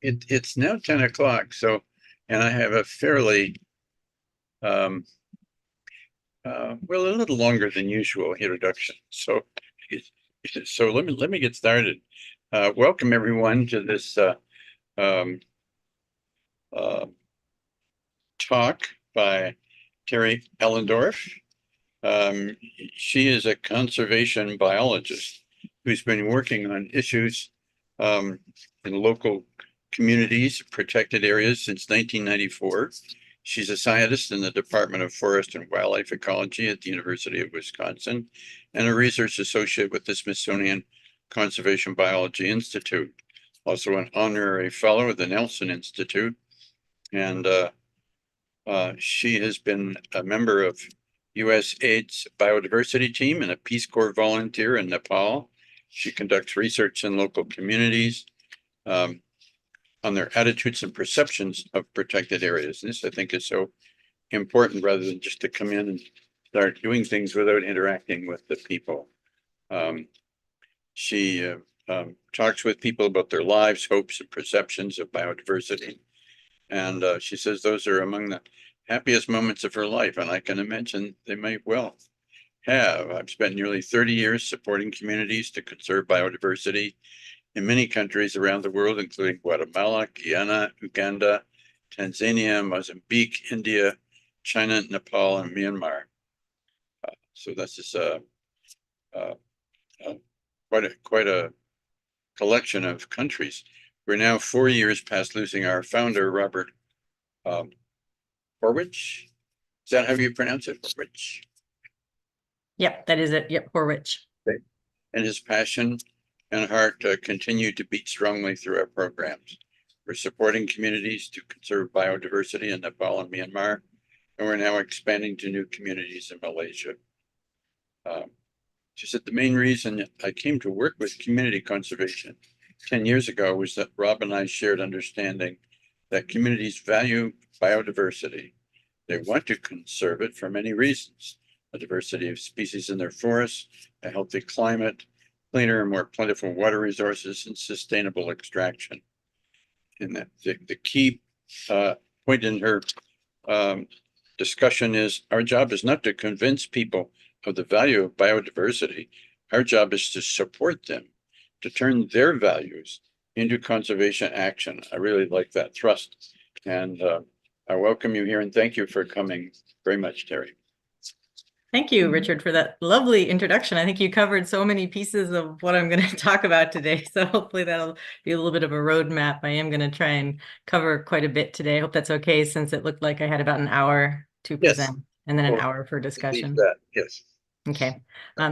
It's now 10 o'clock, so, and I have a fairly, well, a little longer than usual introduction. So, let me get started. Welcome everyone to this um, uh, talk by Teri Allendorf. She is a conservation biologist who's been working on issues in local communities, protected areas since 1994. She's a scientist in the Department of Forest and Wildlife Ecology at the University of Wisconsin and a research associate with the Smithsonian Conservation Biology Institute, also an honorary fellow at the Nelson Institute. And she has been a member of USAID's biodiversity team and a Peace Corps volunteer in Nepal. She conducts research in local communities on their attitudes and perceptions of protected areas. And this, I think, is so important rather than just to come in and start doing things without interacting with the people. She talks with people about their lives, hopes, and perceptions of biodiversity. And she says those are among the happiest moments of her life. And I can imagine they might well have. I've spent nearly 30 years supporting communities to conserve biodiversity in many countries around the world, including Guatemala, Guyana, Uganda, Tanzania, Mozambique, India, China, Nepal, and Myanmar. So this is quite a collection of countries. We're now 4 years past losing our founder, Robert Horwich. Is that how you pronounce it, Horwich? Yep, that is it. Yep, Horwich. Okay. And his passion and heart continue to beat strongly through our programs. We're supporting communities to conserve biodiversity in Nepal and Myanmar, and we're now expanding to new communities in Malaysia. She said the main reason I came to work with community conservation 10 years ago was that Rob and I shared understanding that communities value biodiversity. They want to conserve it for many reasons: a diversity of species in their forests, a healthy climate, cleaner and more plentiful water resources, and sustainable extraction. And the key point in her discussion is our job is not to convince people of the value of biodiversity. Our job is to support them, to turn their values into conservation action. I really like that thrust. And I welcome you here and thank you for coming very much, Teri. Thank you, Richard, for that lovely introduction. I think you covered so many pieces of what I'm going to talk about today. So hopefully that'll be a little bit of a roadmap. I am going to try and cover quite a bit today. I hope that's okay, since it looked like I had about an hour to present and then an hour for discussion. Yes. Okay.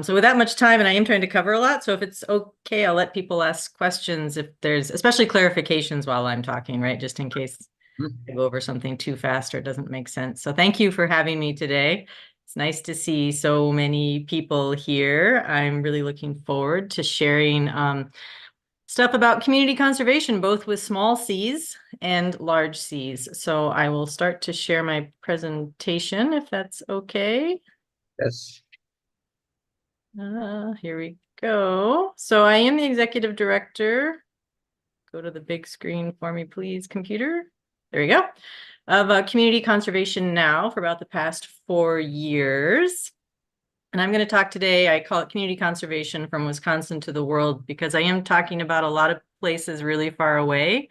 So with that much time, and I am trying to cover a lot, so if it's okay, I'll let people ask questions if there's, especially clarifications while I'm talking, right? Just in case I go over something too fast or it doesn't make sense. So thank you for having me today. It's nice to see so many people here. I'm really looking forward to sharing stuff about community conservation, both with small C's and large C's. So I will start to share my presentation, if that's okay. Yes. Here we go. So I am the executive director. Go to the big screen for me, please, computer. There we go. Of Community Conservation Now for about the past 4 years. And I'm going to talk today, I call it Community Conservation from Wisconsin to the World, because I am talking about a lot of places really far away,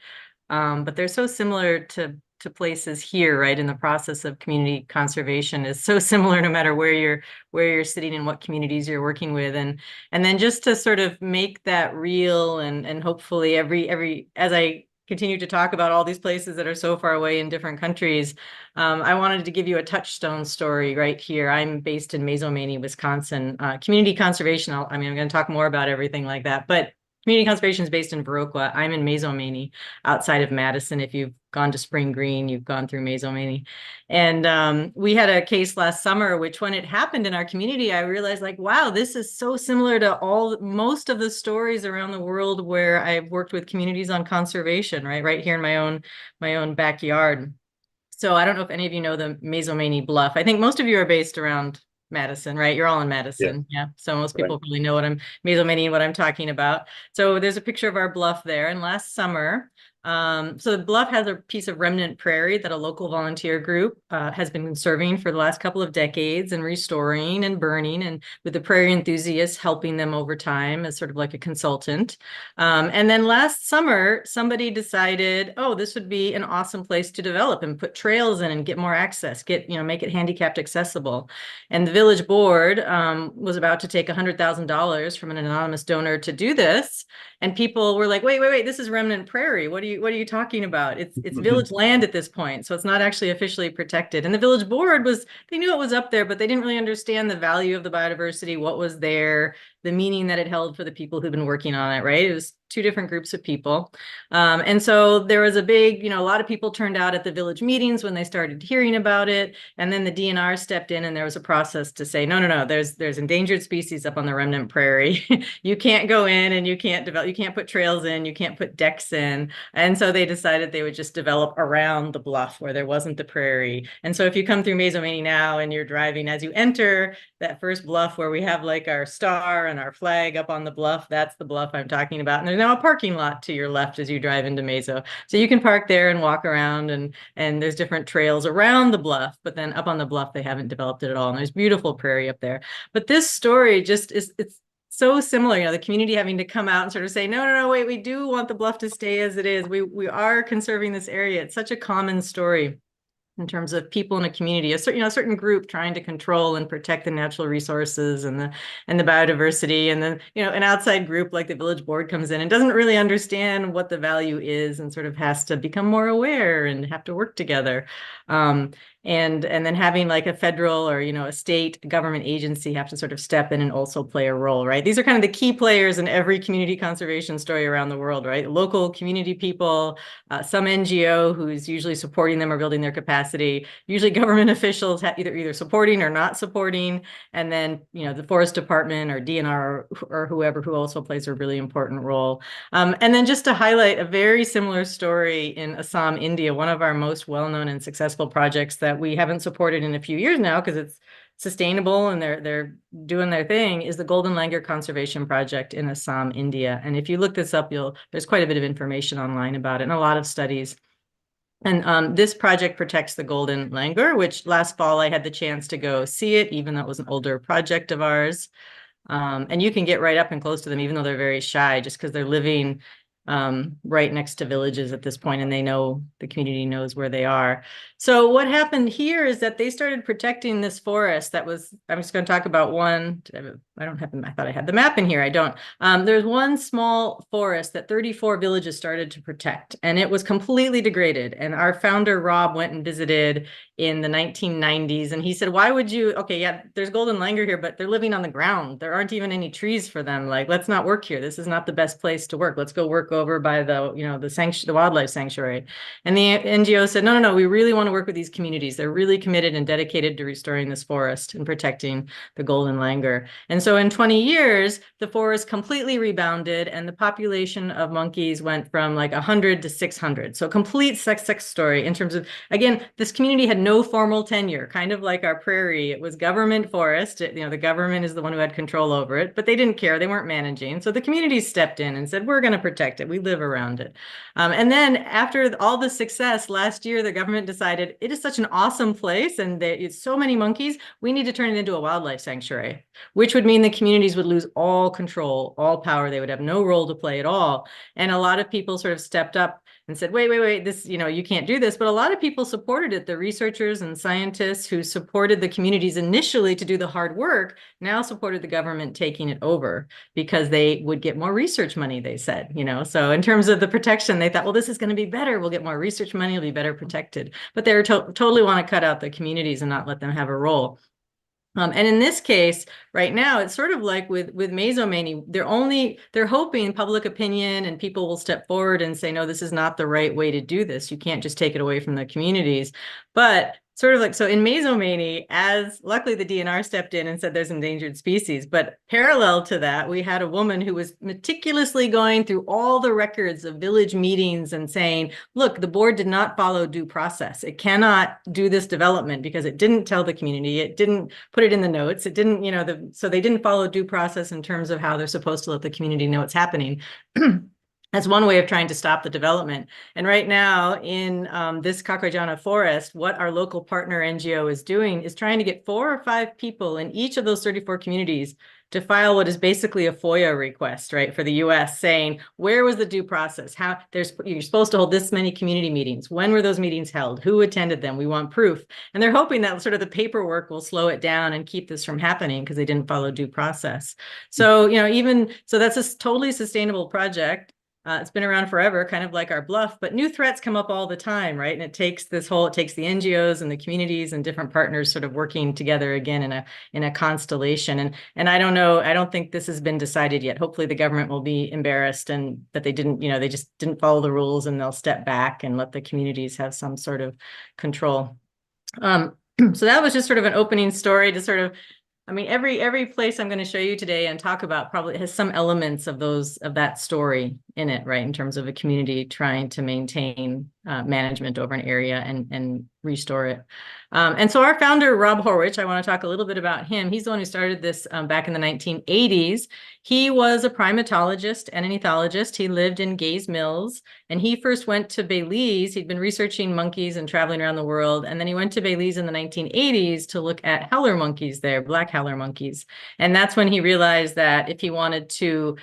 but they're so similar to places here, right? In the process of community conservation is so similar no matter where you're sitting and what communities you're working with. And then just to sort of make that real and hopefully every as I continue to talk about all these places that are so far away in different countries, I wanted to give you a touchstone story right here. I'm based in Mazomanie, Wisconsin. Community conservation, I'm going to talk more about everything like that, but community conservation is based in Viroqua. I'm in Mazomanie, outside of Madison. If you've gone to Spring Green, you've gone through Mazomanie. And we had a case last summer, which when it happened in our community, I realized like, wow, this is so similar to most of the stories around the world where I've worked with communities on conservation, right here in my own backyard. So I don't know if any of you know the Mazomanie Bluff. I think most of you are based around Madison, right? You're all in Yeah, Madison. Yeah. So most right. people probably know what I'm talking about. So there's a picture of our bluff there. And last summer, so the bluff has a piece of remnant prairie that a local volunteer group has been conserving for the last couple of decades and restoring and burning, and with the prairie enthusiasts helping them over time as sort of like a consultant. And then last summer, somebody decided, oh, this would be an awesome place to develop and put trails in and get more access, make it handicapped accessible. And the village board was about to take $100,000 from an anonymous donor to do this. And people were like, wait, this is remnant prairie. What are you talking about? It's village land at this point. So it's not actually officially protected. And the village board they knew it was up there, but they didn't really understand the value of the biodiversity, what was there, the meaning that it held for the people who've been working on it, right? It was two different groups of people. And so there was a lot of people turned out at the village meetings when they started hearing about it. And then the DNR stepped in and there was a process to say, no, there's endangered species up on the remnant prairie. You can't go in and you can't put trails in, you can't put decks in. And so they decided they would just develop around the bluff where there wasn't the prairie. And so if you come through Mazomanie now and you're driving, as you enter that first bluff where we have like our star and our flag up on the bluff, that's the bluff I'm talking about. And there's now a parking lot to your left as you drive into Mazo. So you can park there and walk around, and there's different trails around the bluff, but then up on the bluff, they haven't developed it at all. And there's beautiful prairie up there. But this story it's so similar, the community having to come out and sort of say, no, wait, we do want the bluff to stay as it is. We are conserving this area. It's such a common story in terms of people in a community, a certain group trying to control and protect the natural resources and the biodiversity, and then an outside group like the village board comes in and doesn't really understand what the value is and sort of has to become more aware and have to work together. And then having like a federal or a state government agency have to sort of step in and also play a role, right? These are kind of the key players in every community conservation story around the world, right? Local community people, some NGO who's usually supporting them or building their capacity, usually government officials either supporting or not supporting, and then the forest department or DNR or whoever who also plays a really important role. And then just to highlight a very similar story in Assam, India, one of our most well-known and successful projects that we haven't supported in a few years now because it's sustainable and they're doing their thing, is the golden langur conservation project in Assam, India. And if you look this up, there's quite a bit of information online about it and a lot of studies. And this project protects the golden langur, which last fall I had the chance to go see it, even though it was an older project of ours. And you can get right up and close to them, even though they're very shy, just because they're living right next to villages at this point, and the community knows where they are. So what happened here is that they started protecting this forest I'm just going to talk about one. I thought I had the map in here. I don't. There's one small forest that 34 villages started to protect, and it was completely degraded. And our founder, Rob, went and visited in the 1990s, and he said, why would you, okay, yeah, there's golden langur here, but they're living on the ground. There aren't even any trees for them. Like, let's not work here. This is not the best place to work. Let's go work over by the wildlife sanctuary. And the NGO said, no, we really want to work with these communities. They're really committed and dedicated to restoring this forest and protecting the golden langur. And so in 20 years, the forest completely rebounded, and the population of monkeys went from like 100 to 600. So complete success story in terms of, again, this community had no formal tenure, kind of like our prairie. It was government forest. The government is the one who had control over it, but they didn't care. They weren't managing. So the community stepped in and said, we're going to protect it. We live around it. And then after all the success last year, the government decided it is such an awesome place and it's so many monkeys, we need to turn it into a wildlife sanctuary, which would mean the communities would lose all control, all power. They would have no role to play at all. And a lot of people sort of stepped up and said, wait, this, you can't do this. But a lot of people supported it. The researchers and scientists who supported the communities initially to do the hard work now supported the government taking it over because they would get more research money, they said, So in terms of the protection, they thought, well, this is going to be better. We'll get more research money. It'll be better protected. But they totally want to cut out the communities and not let them have a role. And in this case, right now, it's sort of like with Mazomanie, they're hoping public opinion and people will step forward and say, no, this is not the right way to do this. You can't just take it away from the communities. But sort of like, so in Mazomanie, as luckily the DNR stepped in and said there's endangered species, but parallel to that, we had a woman who was meticulously going through all the records of village meetings and saying, look, the board did not follow due process. It cannot do this development because it didn't tell the community, it didn't put it in the notes, it didn't, so they didn't follow due process in terms of how they're supposed to let the community know what's happening. That's one way of trying to stop the development. And right now in this Cacrejana forest, what our local partner NGO is doing is trying to get 4 or 5 people in each of those 34 communities to file what is basically a FOIA request, right, for the US, saying, where was the due process? You're supposed to hold this many community meetings. When were those meetings held? Who attended them? We want proof. And they're hoping that sort of the paperwork will slow it down and keep this from happening because they didn't follow due process. So, so that's a totally sustainable project. It's been around forever, kind of like our bluff, but new threats come up all the time, right? And it takes the NGOs and the communities and different partners sort of working together again in a constellation. And I don't know, I don't think this has been decided yet. Hopefully the government will be embarrassed and that they didn't, they just didn't follow the rules, and they'll step back and let the communities have some sort of control. So that was just sort of an opening story to sort of, every place I'm going to show you today and talk about probably has some elements of that story in it, right? In terms of a community trying to maintain management over an area and restore it. And so our founder, Rob Horwich, I want to talk a little bit about him. He's the one who started this back in the 1980s. He was a primatologist and an ethologist. He lived in Gaze Mills, and he first went to Belize. He'd been researching monkeys and traveling around the world. And then he went to Belize in the 1980s to look at howler monkeys there, black howler monkeys. And that's when he realized that if he wanted to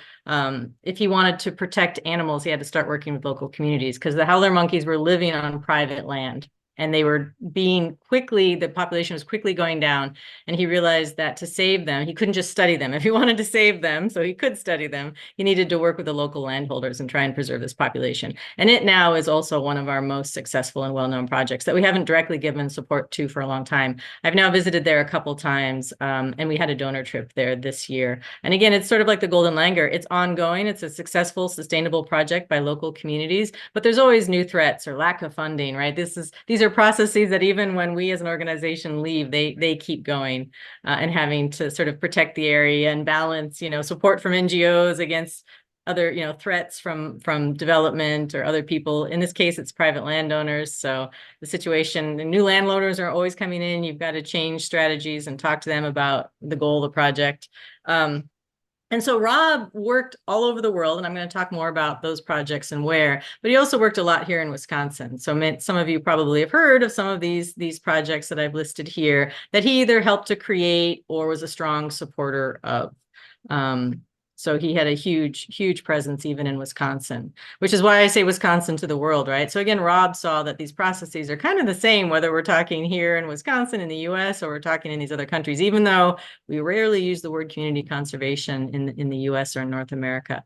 protect animals, he had to start working with local communities, because the howler monkeys were living on private land. And they were the population was quickly going down. And he realized that to save them, he couldn't just study them. If he wanted to save them, so he could study them, he needed to work with the local landholders and try and preserve this population. And it now is also one of our most successful and well-known projects that we haven't directly given support to for a long time. I've now visited there a couple times, and we had a donor trip there this year. And again, it's sort of like the Golden Langur. It's ongoing. It's a successful, sustainable project by local communities, but there's always new threats or lack of funding, right? These are processes that even when we as an organization leave, they keep going and having to sort of protect the area and balance, support from NGOs against other, threats from development or other people. In this case, it's private landowners. So the situation, the new landlords are always coming in. You've got to change strategies and talk to them about the goal of the project. And so Rob worked all over the world, and I'm going to talk more about those projects and where, but he also worked a lot here in Wisconsin. So some of you probably have heard of some of these projects that I've listed here that he either helped to create or was a strong supporter of. So he had a huge presence even in Wisconsin, which is why I say Wisconsin to the world, right? So again, Rob saw that these processes are kind of the same, whether we're talking here in Wisconsin, in the US, or we're talking in these other countries, even though we rarely use the word community conservation in the US or in North America.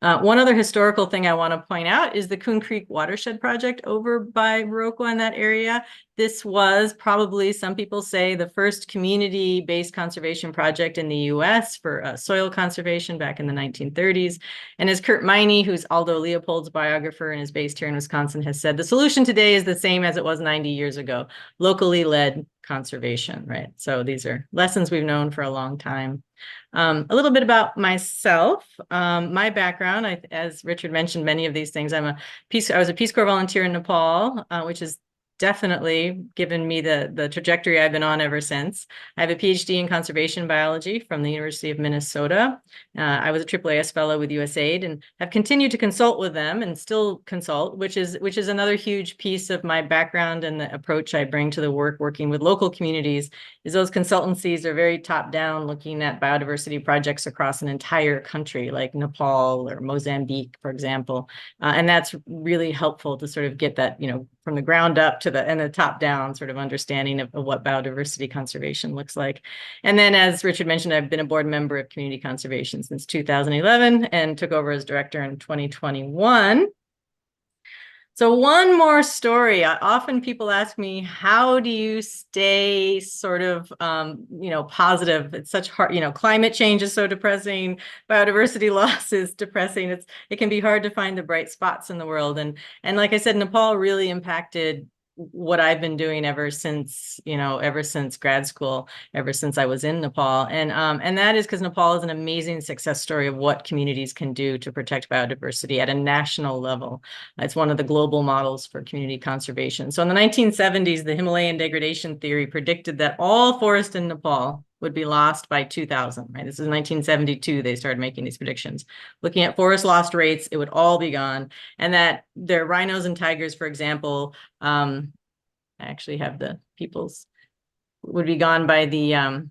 One other historical thing I want to point out is the Coon Creek Watershed Project over by Viroqua in that area. This was probably, some people say, the first community-based conservation project in the US for soil conservation back in the 1930s. And as Kurt Miney, who's Aldo Leopold's biographer and is based here in Wisconsin, has said, the solution today is the same as it was 90 years ago, locally led conservation, right? So these are lessons we've known for a long time. A little bit about myself, my background, as Richard mentioned, many of these things. I was a Peace Corps volunteer in Nepal, which is definitely given me the trajectory I've been on ever since. I have a PhD in conservation biology from the University of Minnesota. I was a AAAS fellow with USAID and have continued to consult with them and still consult, which is another huge piece of my background and the approach I bring to the work working with local communities. Is those consultancies are very top down, looking at biodiversity projects across an entire country like Nepal or Mozambique, for example. And that's really helpful to sort of get that, from the ground up to the top down sort of understanding of what biodiversity conservation looks like. And then, as Richard mentioned, I've been a board member of community conservation since 2011 and took over as director in 2021. So one more story. Often people ask me, how do you stay sort of, positive? It's such hard, climate change is so depressing. Biodiversity loss is depressing. It can be hard to find the bright spots in the world. And like I said, Nepal really impacted what I've been doing ever since, ever since grad school, ever since I was in Nepal. And that is because Nepal is an amazing success story of what communities can do to protect biodiversity at a national level. It's one of the global models for community conservation. So in the 1970s, the Himalayan degradation theory predicted that all forest in Nepal would be lost by 2000, right? This is 1972, they started making these predictions. Looking at forest loss rates, it would all be gone. And that their rhinos and tigers, for example, I actually have the people's, would be gone by the,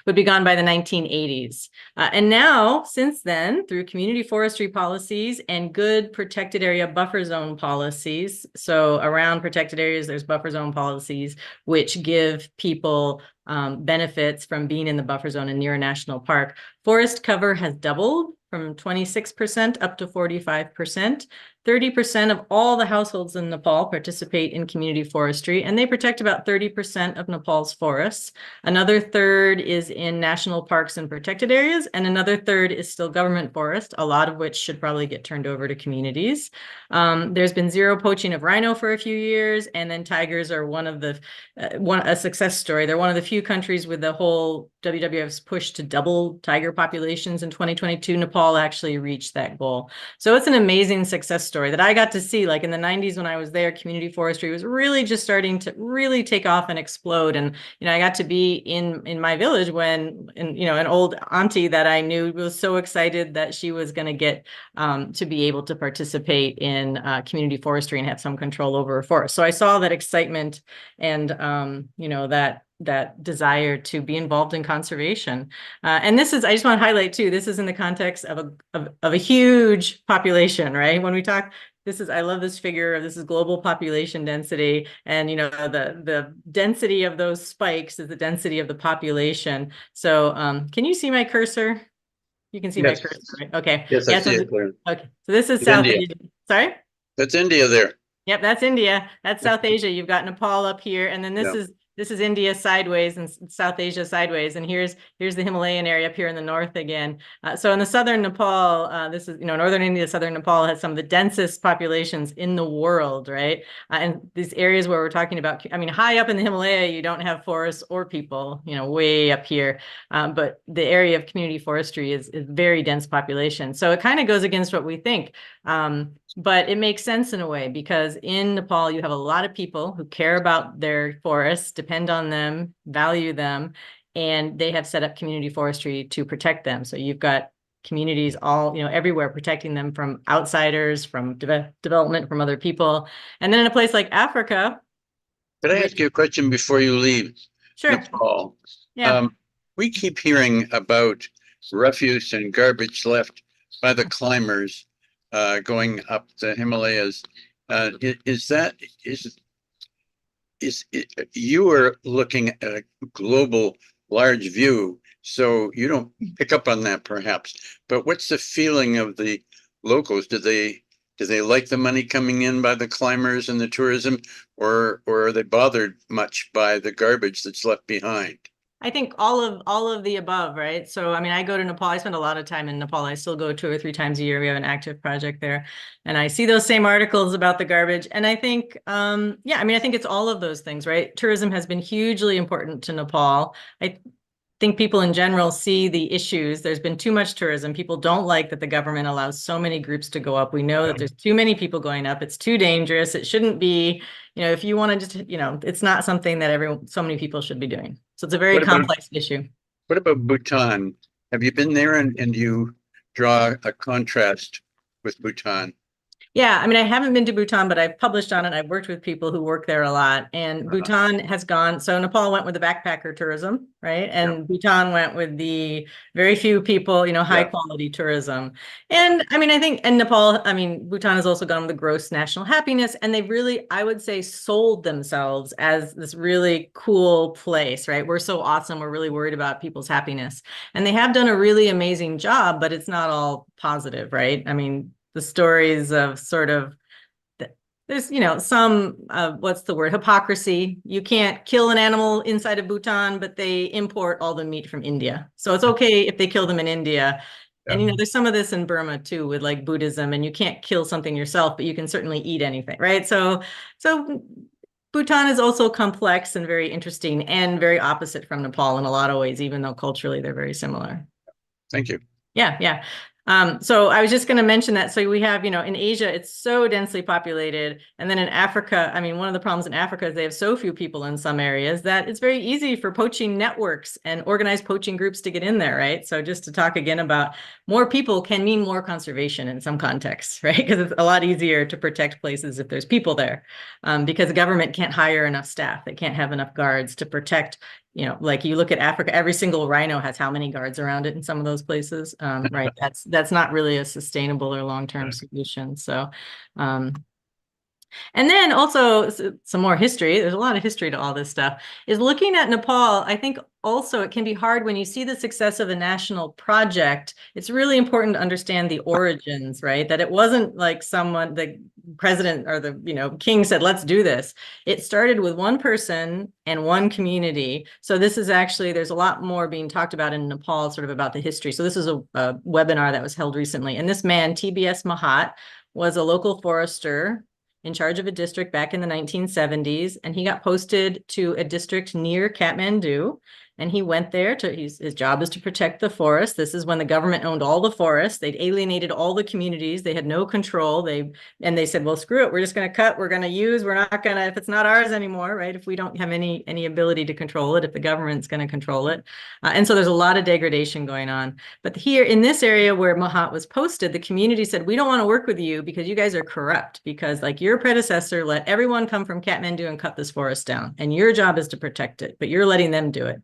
would be gone by the 1980s. And now, since then, through community forestry policies and good protected area buffer zone policies, so around protected areas, there's buffer zone policies, which give people benefits from being in the buffer zone and near a national park. Forest cover has doubled from 26% up to 45%. 30% of all the households in Nepal participate in community forestry, and they protect about 30% of Nepal's forests. Another third is in national parks and protected areas, and another third is still government forest, a lot of which should probably get turned over to communities. There's been zero poaching of rhino for a few years, and then tigers are one of the, a success story. They're one of the few countries with the whole WWF's push to double tiger populations in 2022. Nepal actually reached that goal. So it's an amazing success story that I got to see. Like in the 90s when I was there, community forestry was really just starting to really take off and explode. And, I got to be in my village when, an old auntie that I knew was so excited that she was going to get to be able to participate in community forestry and have some control over her forest. So I saw that excitement and, that desire to be involved in conservation. And this is, I just want to highlight too, this is in the context of a huge population, right? When we talk, I love this figure, this is global population density. And, the density of those spikes is the density of the population. So can you see my cursor? You can see my cursor, right? Okay. Yes, I see it clearly. Okay. So this is It's South India. Asia. Sorry? That's India there. Yep, that's India. That's South Asia. You've got Nepal up here, and then this is India sideways and South Asia sideways. And here's the Himalayan area up here in the north again. So in the southern Nepal, this is, northern India, southern Nepal has some of the densest populations in the world, right? And these areas where we're talking about, high up in the Himalaya, you don't have forests or people, way up here. But the area of community forestry is very dense population. So it kind of goes against what we think. But it makes sense in a way because in Nepal, you have a lot of people who care about their forests, depend on them, value them, and they have set up community forestry to protect them. So you've got communities all, everywhere protecting them from outsiders, from development, from other people. And then in a place like Africa. Could I ask you a question before you leave? Sure. Nepal? Yeah. We keep hearing about refuse and garbage left by the climbers going up the Himalayas. You are looking at a global large view, so you don't pick up on that perhaps, but what's the feeling of the locals? Do they like the money coming in by the climbers and the tourism, or are they bothered much by the garbage that's left behind? I think all of the above, right? So, I go to Nepal. I spend a lot of time in Nepal. I still go 2 or 3 times a year. We have an active project there. And I see those same articles about the garbage. And I think, I think it's all of those things, right? Tourism has been hugely important to Nepal. I think people in general see the issues. There's been too much tourism. People don't like that the government allows so many groups to go up. We know that there's too many people going up. It's too dangerous. It shouldn't be, if you want to just, it's not something that so many people should be doing. So it's a very complex issue. What about Bhutan? Have you been there and you draw a contrast with Bhutan? Yeah, I haven't been to Bhutan, but I've published on it. I've worked with people who work there a lot. And Bhutan has gone, so Nepal went with the backpacker tourism, right? And Bhutan went with the very few people, high quality tourism. And I think, and Nepal, Bhutan has also gone with the gross national happiness. And they've really, I would say, sold themselves as this really cool place, right? We're so awesome. We're really worried about people's happiness. And they have done a really amazing job, but it's not all positive, right? The stories of sort of, there's, some, what's the word, hypocrisy. You can't kill an animal inside of Bhutan, but they import all the meat from India. So it's okay if they kill them in India. And there's some of this in Burma too, with like Buddhism, and you can't kill something yourself, but you can certainly eat anything, right? So Bhutan is also complex and very interesting and very opposite from Nepal in a lot of ways, even though culturally they're very similar. Thank you. Yeah, yeah. So I was just going to mention that. So we have, in Asia, it's so densely populated. And then in Africa, I mean, one of the problems in Africa is they have so few people in some areas that it's very easy for poaching networks and organized poaching groups to get in there, right? So just to talk again about more people can mean more conservation in some contexts, right? Because it's a lot easier to protect places if there's people there, because the government can't hire enough staff. They can't have enough guards to protect. Like you look at Africa, every single rhino has how many guards around it in some of those places, right? That's not really a sustainable or long-term solution. So, and then also some more history. There's a lot of history to all this stuff. Is looking at Nepal, I think also it can be hard when you see the success of a national project. It's really important to understand the origins, right? That it wasn't like the president or the king said, let's do this. It started with one person and one community. So this is actually, there's a lot more being talked about in Nepal, sort of about the history. So this is a webinar that was held recently. And this man, TBS Mahat, was a local forester in charge of a district back in the 1970s, and he got posted to a district near Kathmandu. And he went there his job is to protect the forest. This is when the government owned all the forests. They'd alienated all the communities. They had no control. They said, well, screw it. We're just going to cut. We're going to use. We're not going to, if it's not ours anymore, right? If we don't have any ability to control it, if the government's going to control it. And so there's a lot of degradation going on. But here in this area where Mahat was posted, the community said, we don't want to work with you because you guys are corrupt, because like your predecessor let everyone come from Kathmandu and cut this forest down. And your job is to protect it, but you're letting them do it.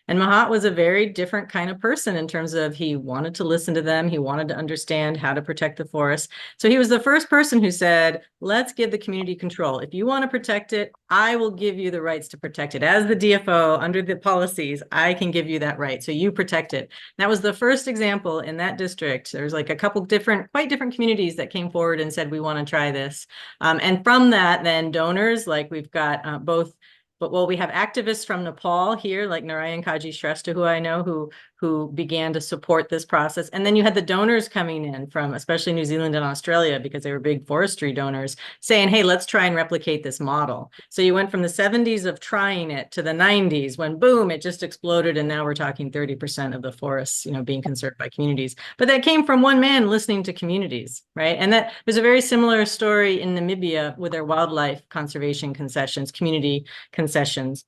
And Mahat was a very different kind of person in terms of he wanted to listen to them. He wanted to understand how to protect the forest. So he was the first person who said, let's give the community control. If you want to protect it, I will give you the rights to protect it. As the DFO, under the policies, I can give you that right. So you protect it. That was the first example in that district. There's like a couple quite different communities that came forward and said, we want to try this. And from that, then donors, like we've got we have activists from Nepal here, like Narayan Kaji Shrestha, who I know, who began to support this process. And then you had the donors coming in from especially New Zealand and Australia, because they were big forestry donors, saying, hey, let's try and replicate this model. So you went from the 70s of trying it to the 90s when, boom, it just exploded. And now we're talking 30% of the forests, being conserved by communities. But that came from one man listening to communities, right? And that there's a very similar story in Namibia with their wildlife conservation concessions, community concessions.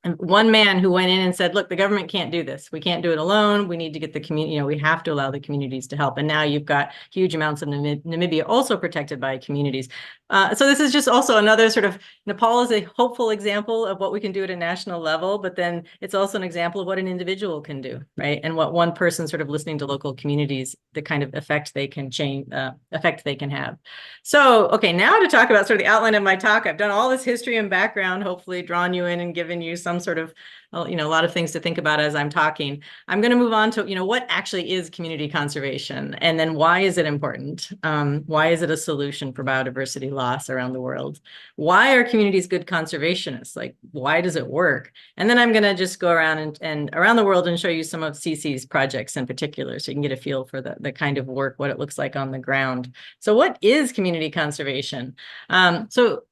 And one man who went in and said, look, the government can't do this. We can't do it alone. We need to get the community, we have to allow the communities to help. And now you've got huge amounts of Namibia also protected by communities. So this is just also another sort of, Nepal is a hopeful example of what we can do at a national level, but then it's also an example of what an individual can do, right? And what one person sort of listening to local communities, the kind of effect they can have. So, okay, now to talk about sort of the outline of my talk. I've done all this history and background, hopefully drawn you in and given you some sort of, a lot of things to think about as I'm talking. I'm going to move on to, what actually is community conservation, and then why is it important? Why is it a solution for biodiversity loss around the world? Why are communities good conservationists? Like, why does it work? And then I'm going to just go around and around the world and show you some of CC's projects in particular, so you can get a feel for the kind of work, what it looks like on the ground. So what is community conservation? So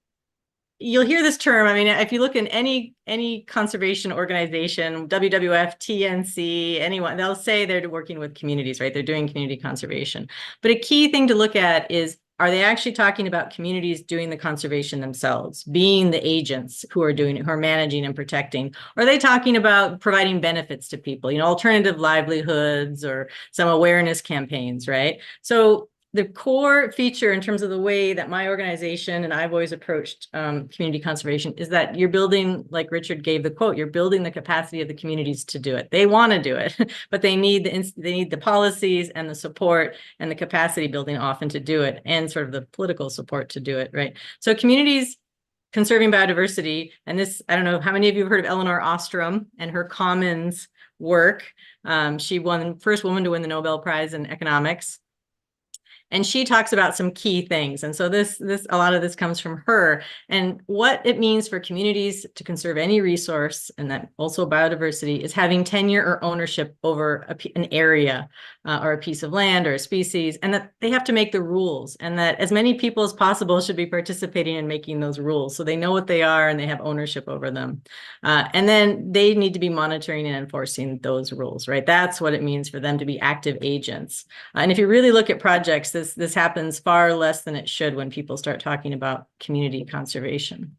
you'll hear this term. I mean, if you look in any conservation organization, WWF, TNC, anyone, they'll say they're working with communities, right? They're doing community conservation. But a key thing to look at is, are they actually talking about communities doing the conservation themselves, being the agents who are doing it, who are managing and protecting? Or are they talking about providing benefits to people, alternative livelihoods or some awareness campaigns, right? So the core feature in terms of the way that my organization and I've always approached community conservation is that you're building, like Richard gave the quote, you're building the capacity of the communities to do it. They want to do it, but they need the policies and the support and the capacity building often to do it, and sort of the political support to do it, right? So communities conserving biodiversity, and this, I don't know how many of you have heard of Elinor Ostrom and her Commons work. She won the first woman to win the Nobel Prize in economics. And she talks about some key things. And so a lot of this comes from her, and what it means for communities to conserve any resource, and that also biodiversity, is having tenure or ownership over an area or a piece of land or a species, and that they have to make the rules, and that as many people as possible should be participating in making those rules so they know what they are and they have ownership over them. And then they need to be monitoring and enforcing those rules, right? That's what it means for them to be active agents. And if you really look at projects, this happens far less than it should when people start talking about community conservation.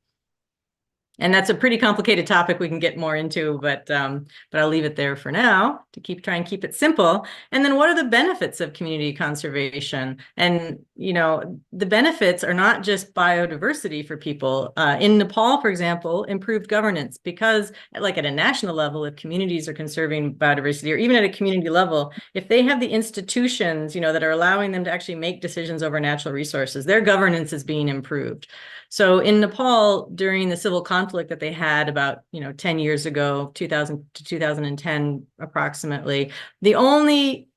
And that's a pretty complicated topic we can get more into, but I'll leave it there for now to try and keep it simple. And then what are the benefits of community conservation? And, the benefits are not just biodiversity for people. In Nepal, for example, improved governance, because like at a national level, if communities are conserving biodiversity, or even at a community level, if they have the institutions, that are allowing them to actually make decisions over natural resources, their governance is being improved. So in Nepal, during the civil conflict that they had about 10 years ago, 2000 to 2010 approximately, the only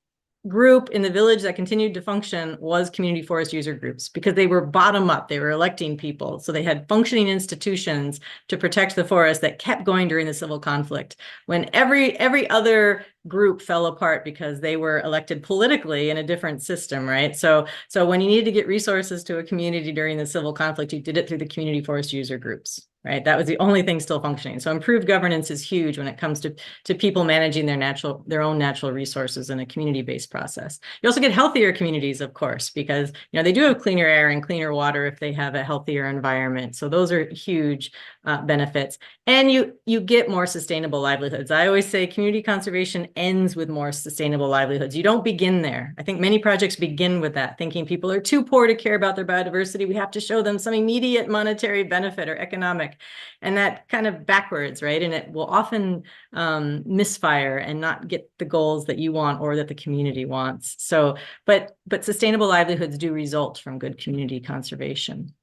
group in the village that continued to function was community forest user groups, because they were bottom up. They were electing people. So they had functioning institutions to protect the forest that kept going during the civil conflict. When every other group fell apart because they were elected politically in a different system, right? So when you needed to get resources to a community during the civil conflict, you did it through the community forest user groups. Right. That was the only thing still functioning. So improved governance is huge when it comes to people managing their own natural resources in a community-based process. You also get healthier communities, of course, because they do have cleaner air and cleaner water if they have a healthier environment. So those are huge benefits. And you get more sustainable livelihoods. I always say community conservation ends with more sustainable livelihoods. You don't begin there. I think many projects begin with that, thinking people are too poor to care about their biodiversity. We have to show them some immediate monetary benefit or economic. And that kind of backwards, right? And it will often misfire and not get the goals that you want or that the community wants. So, but sustainable livelihoods do result from good community conservation.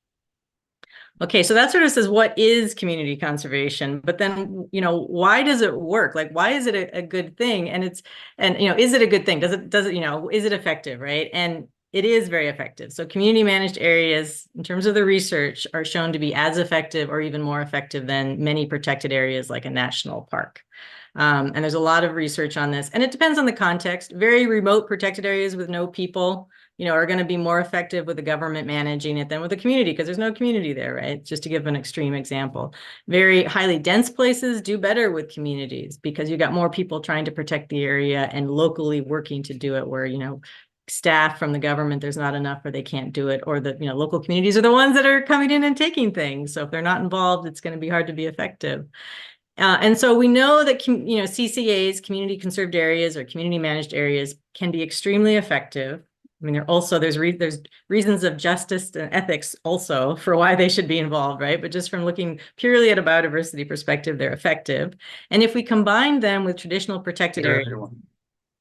Okay, so that sort of says, what is community conservation? But then, why does it work? Like, why is it a good thing? And is it a good thing? Does it, is it effective, right? And it is very effective. So community managed areas, in terms of the research, are shown to be as effective or even more effective than many protected areas like a national park. And there's a lot of research on this, and it depends on the context. Very remote protected areas with no people, are going to be more effective with the government managing it than with the community, because there's no community there, right? Just to give an extreme example. Very highly dense places do better with communities, because you got more people trying to protect the area and locally working to do it, where, staff from the government, there's not enough, or they can't do it, or the local communities are the ones that are coming in and taking things. So if they're not involved, it's going to be hard to be effective. And so we know that CCAs, community conserved areas or community managed areas, can be extremely effective. I mean, there's reasons of justice and ethics also for why they should be involved, right? But just from looking purely at a biodiversity perspective, they're effective. And if we combine them with traditional protected areas,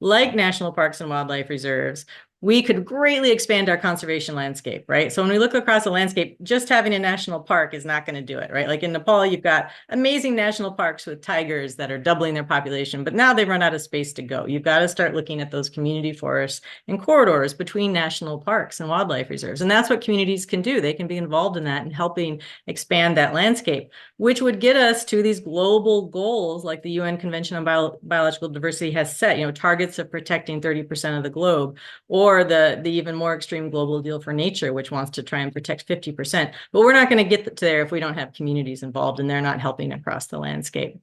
like national parks and wildlife reserves, we could greatly expand our conservation landscape, right? So when we look across a landscape, just having a national park is not going to do it, right? Like in Nepal, you've got amazing national parks with tigers that are doubling their population, but now they've run out of space to go. You've got to start looking at those community forests and corridors between national parks and wildlife reserves. And that's what communities can do. They can be involved in that and helping expand that landscape, which would get us to these global goals like the UN Convention on Biological Diversity has set, targets of protecting 30% of the globe, or the even more extreme global deal for nature, which wants to try and protect 50%. But we're not going to get to there if we don't have communities involved and they're not helping across the landscape.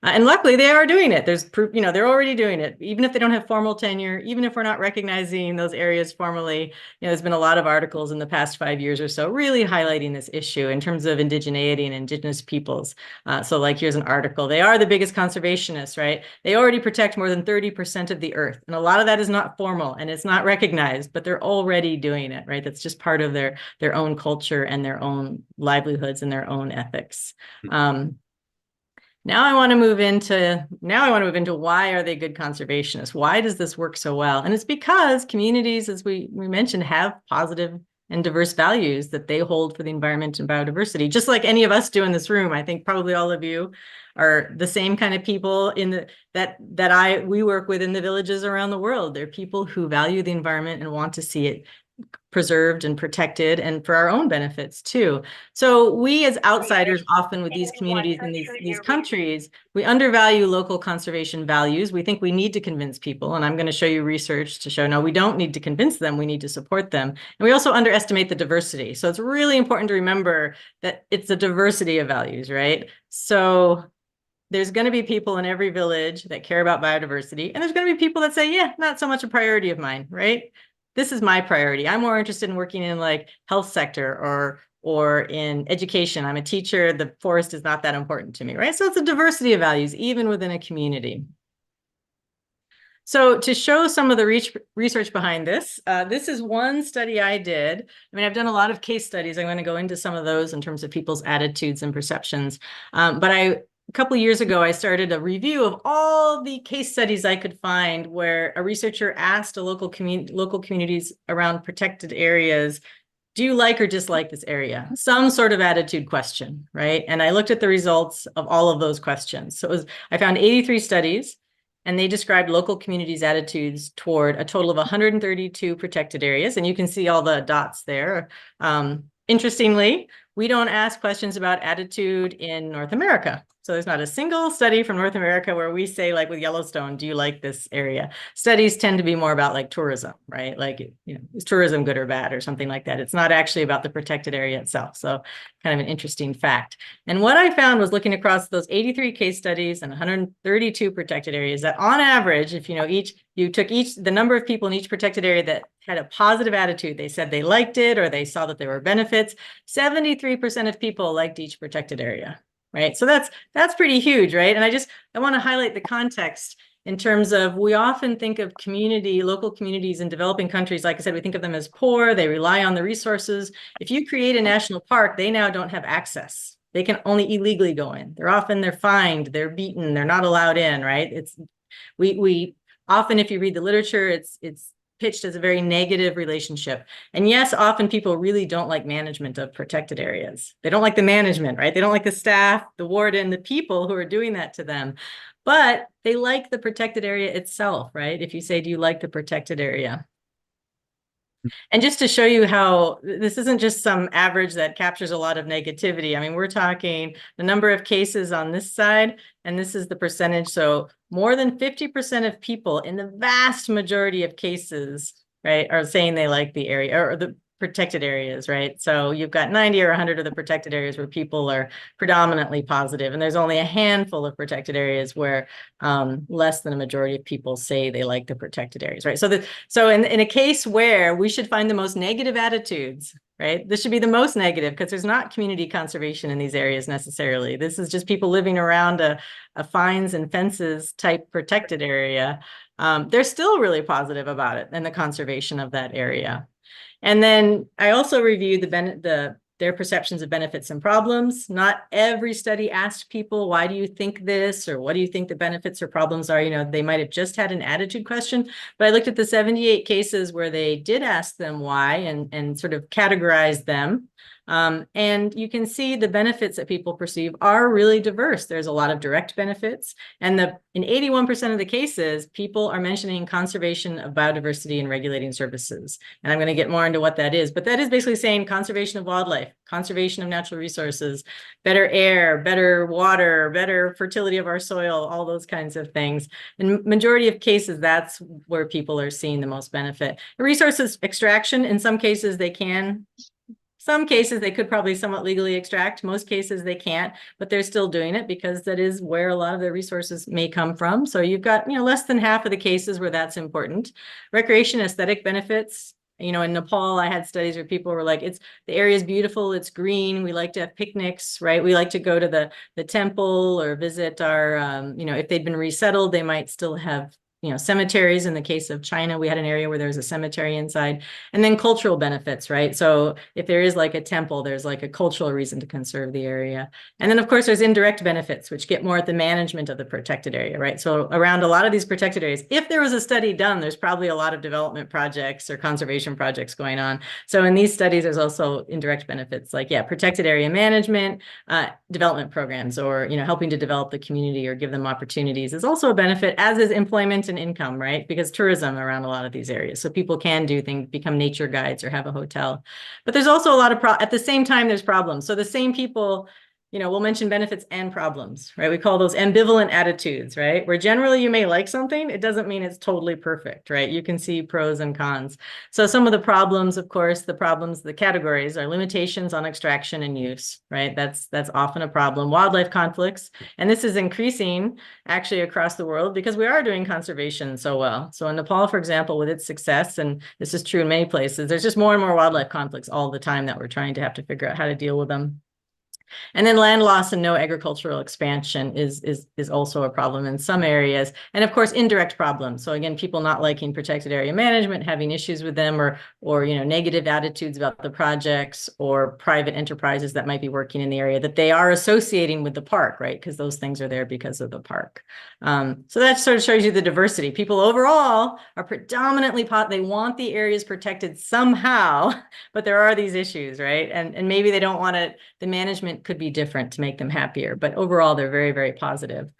And luckily they are doing it. There's proof, they're already doing it, even if they don't have formal tenure, even if we're not recognizing those areas formally. There's been a lot of articles in the past 5 years or so really highlighting this issue in terms of indigeneity and indigenous peoples. So like, here's an article. They are the biggest conservationists, right? They already protect more than 30% of the earth. And a lot of that is not formal and it's not recognized, but they're already doing it, right? That's just part of their own culture and their own livelihoods and their own ethics. Now I want to move into why are they good conservationists? Why does this work so well? And it's because communities, as we mentioned, have positive and diverse values that they hold for the environment and biodiversity, just like any of us do in this room. I think probably all of you are the same kind of people we work with in the villages around the world. They're people who value the environment and want to see it preserved and protected, and for our own benefits too. So we as outsiders, often with these communities in these countries, we undervalue local conservation values. We think we need to convince people, and I'm going to show you research to show no, we don't need to convince them, we need to support them. And we also underestimate the diversity. So it's really important to remember that it's a diversity of values, right? So there's going to be people in every village that care about biodiversity, and there's going to be people that say, yeah, not so much a priority of mine, right? This is my priority. I'm more interested in working in like health sector or in education. I'm a teacher. The forest is not that important to me, right? So it's a diversity of values, even within a community. So to show some of the research behind this, this is one study I did. I mean, I've done a lot of case studies. I'm going to go into some of those in terms of people's attitudes and perceptions. But a couple of years ago, I started a review of all the case studies I could find where a researcher asked local communities around protected areas, do you like or dislike this area? Some sort of attitude question, right? And I looked at the results of all of those questions. So I found 83 studies, and they described local communities' attitudes toward a total of 132 protected areas. And you can see all the dots there. Interestingly, we don't ask questions about attitude in North America. So there's not a single study from North America where we say, like with Yellowstone, do you like this area? Studies tend to be more about like tourism, right? Like, you know, is tourism good or bad or something like that? It's not actually about the protected area itself. So kind of an interesting fact. And what I found was looking across those 83 case studies and 132 protected areas that on average, if you took the number of people in each protected area that had a positive attitude, they said they liked it or they saw that there were benefits, 73% of people liked each protected area. Right. So that's pretty huge, right? And I want to highlight the context in terms of, we often think of local communities in developing countries. Like I said, we think of them as poor. They rely on the resources. If you create a national park, they now don't have access. They can only illegally go in. They're fined, they're beaten, they're not allowed in, right? We often, if you read the literature, it's pitched as a very negative relationship. And yes, often people really don't like management of protected areas. They don't like the management, right? They don't like the staff, the warden, the people who are doing that to them. But they like the protected area itself, right? If you say, do you like the protected area? And just to show you how this isn't just some average that captures a lot of negativity. I mean, we're talking the number of cases on this side, and this is the percentage. So more than 50% of people in the vast majority of cases, right, are saying they like the area or the protected areas, right? So you've got 90 or 100 of the protected areas where people are predominantly positive, and there's only a handful of protected areas where less than a majority of people say they like the protected areas, right? So in a case where we should find the most negative attitudes, right? This should be the most negative because there's not community conservation in these areas necessarily. This is just people living around a fines and fences type protected area. They're still really positive about it and the conservation of that area. And then I also reviewed their perceptions of benefits and problems. Not every study asked people, why do you think this? Or what do you think the benefits or problems are? You know, they might have just had an attitude question, but I looked at the 78 cases where they did ask them why and sort of categorized them. And you can see the benefits that people perceive are really diverse. There's a lot of direct benefits. And in 81% of the cases, people are mentioning conservation of biodiversity and regulating services. And I'm going to get more into what that is. But that is basically saying conservation of wildlife, conservation of natural resources, better air, better water, better fertility of our soil, all those kinds of things. In majority of cases, that's where people are seeing the most benefit. Resources extraction, in some cases, they can. Some cases they could probably somewhat legally extract. Most cases they can't, but they're still doing it because that is where a lot of their resources may come from. So you've got, less than half of the cases where that's important. Recreation, aesthetic benefits. In Nepal, I had studies where people were like, the area is beautiful, it's green, we like to have picnics, right? We like to go to the temple or visit our, if they'd been resettled, they might still have cemeteries. In the case of China, we had an area where there was a cemetery inside. And then cultural benefits, right? So if there is like a temple, there's like a cultural reason to conserve the area. And then of course there's indirect benefits, which get more at the management of the protected area, right? So around a lot of these protected areas, if there was a study done, there's probably a lot of development projects or conservation projects going on. So in these studies, there's also indirect benefits like, protected area management, development programs, or, helping to develop the community or give them opportunities is also a benefit, as is employment and an income, right? Because tourism around a lot of these areas. So people can do things, become nature guides or have a hotel. But there's also a lot of, at the same time, there's problems. So the same people, you know, we'll mention benefits and problems, right? We call those ambivalent attitudes, right? Where generally you may like something, it doesn't mean it's totally perfect, right? You can see pros and cons. So some of the problems, of course, the categories are limitations on extraction and use, right? That's often a problem. Wildlife conflicts, and this is increasing actually across the world because we are doing conservation so well. So in Nepal, for example, with its success, and this is true in many places, there's just more and more wildlife conflicts all the time that we're trying to have to figure out how to deal with them. And then land loss and no agricultural expansion is also a problem in some areas. And of course, indirect problems. So again, people not liking protected area management, having issues with them, or you know, negative attitudes about the projects, or private enterprises that might be working in the area that they are associating with the park, right? Because those things are there because of the park. So that sort of shows you the diversity. People overall are predominantly they want the areas protected somehow, but there are these issues, right? And maybe they don't want it, the management could be different to make them happier, but overall they're very, very positive.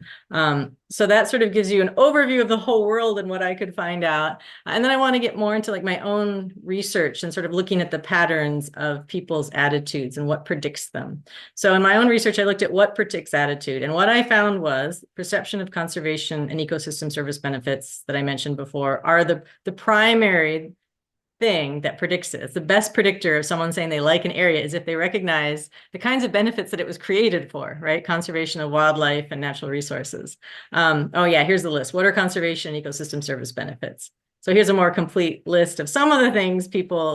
So that sort of gives you an overview of the whole world and what I could find out. And then I want to get more into like my own research and sort of looking at the patterns of people's attitudes and what predicts them. So in my own research, I looked at what predicts attitude, and what I found was perception of conservation and ecosystem service benefits that I mentioned before are the primary thing that predicts it. It's the best predictor of someone saying they like an area is if they recognize the kinds of benefits that it was created for, right? Conservation of wildlife and natural resources. Oh yeah, here's the list. What are conservation and ecosystem service benefits? So here's a more complete list of some of the things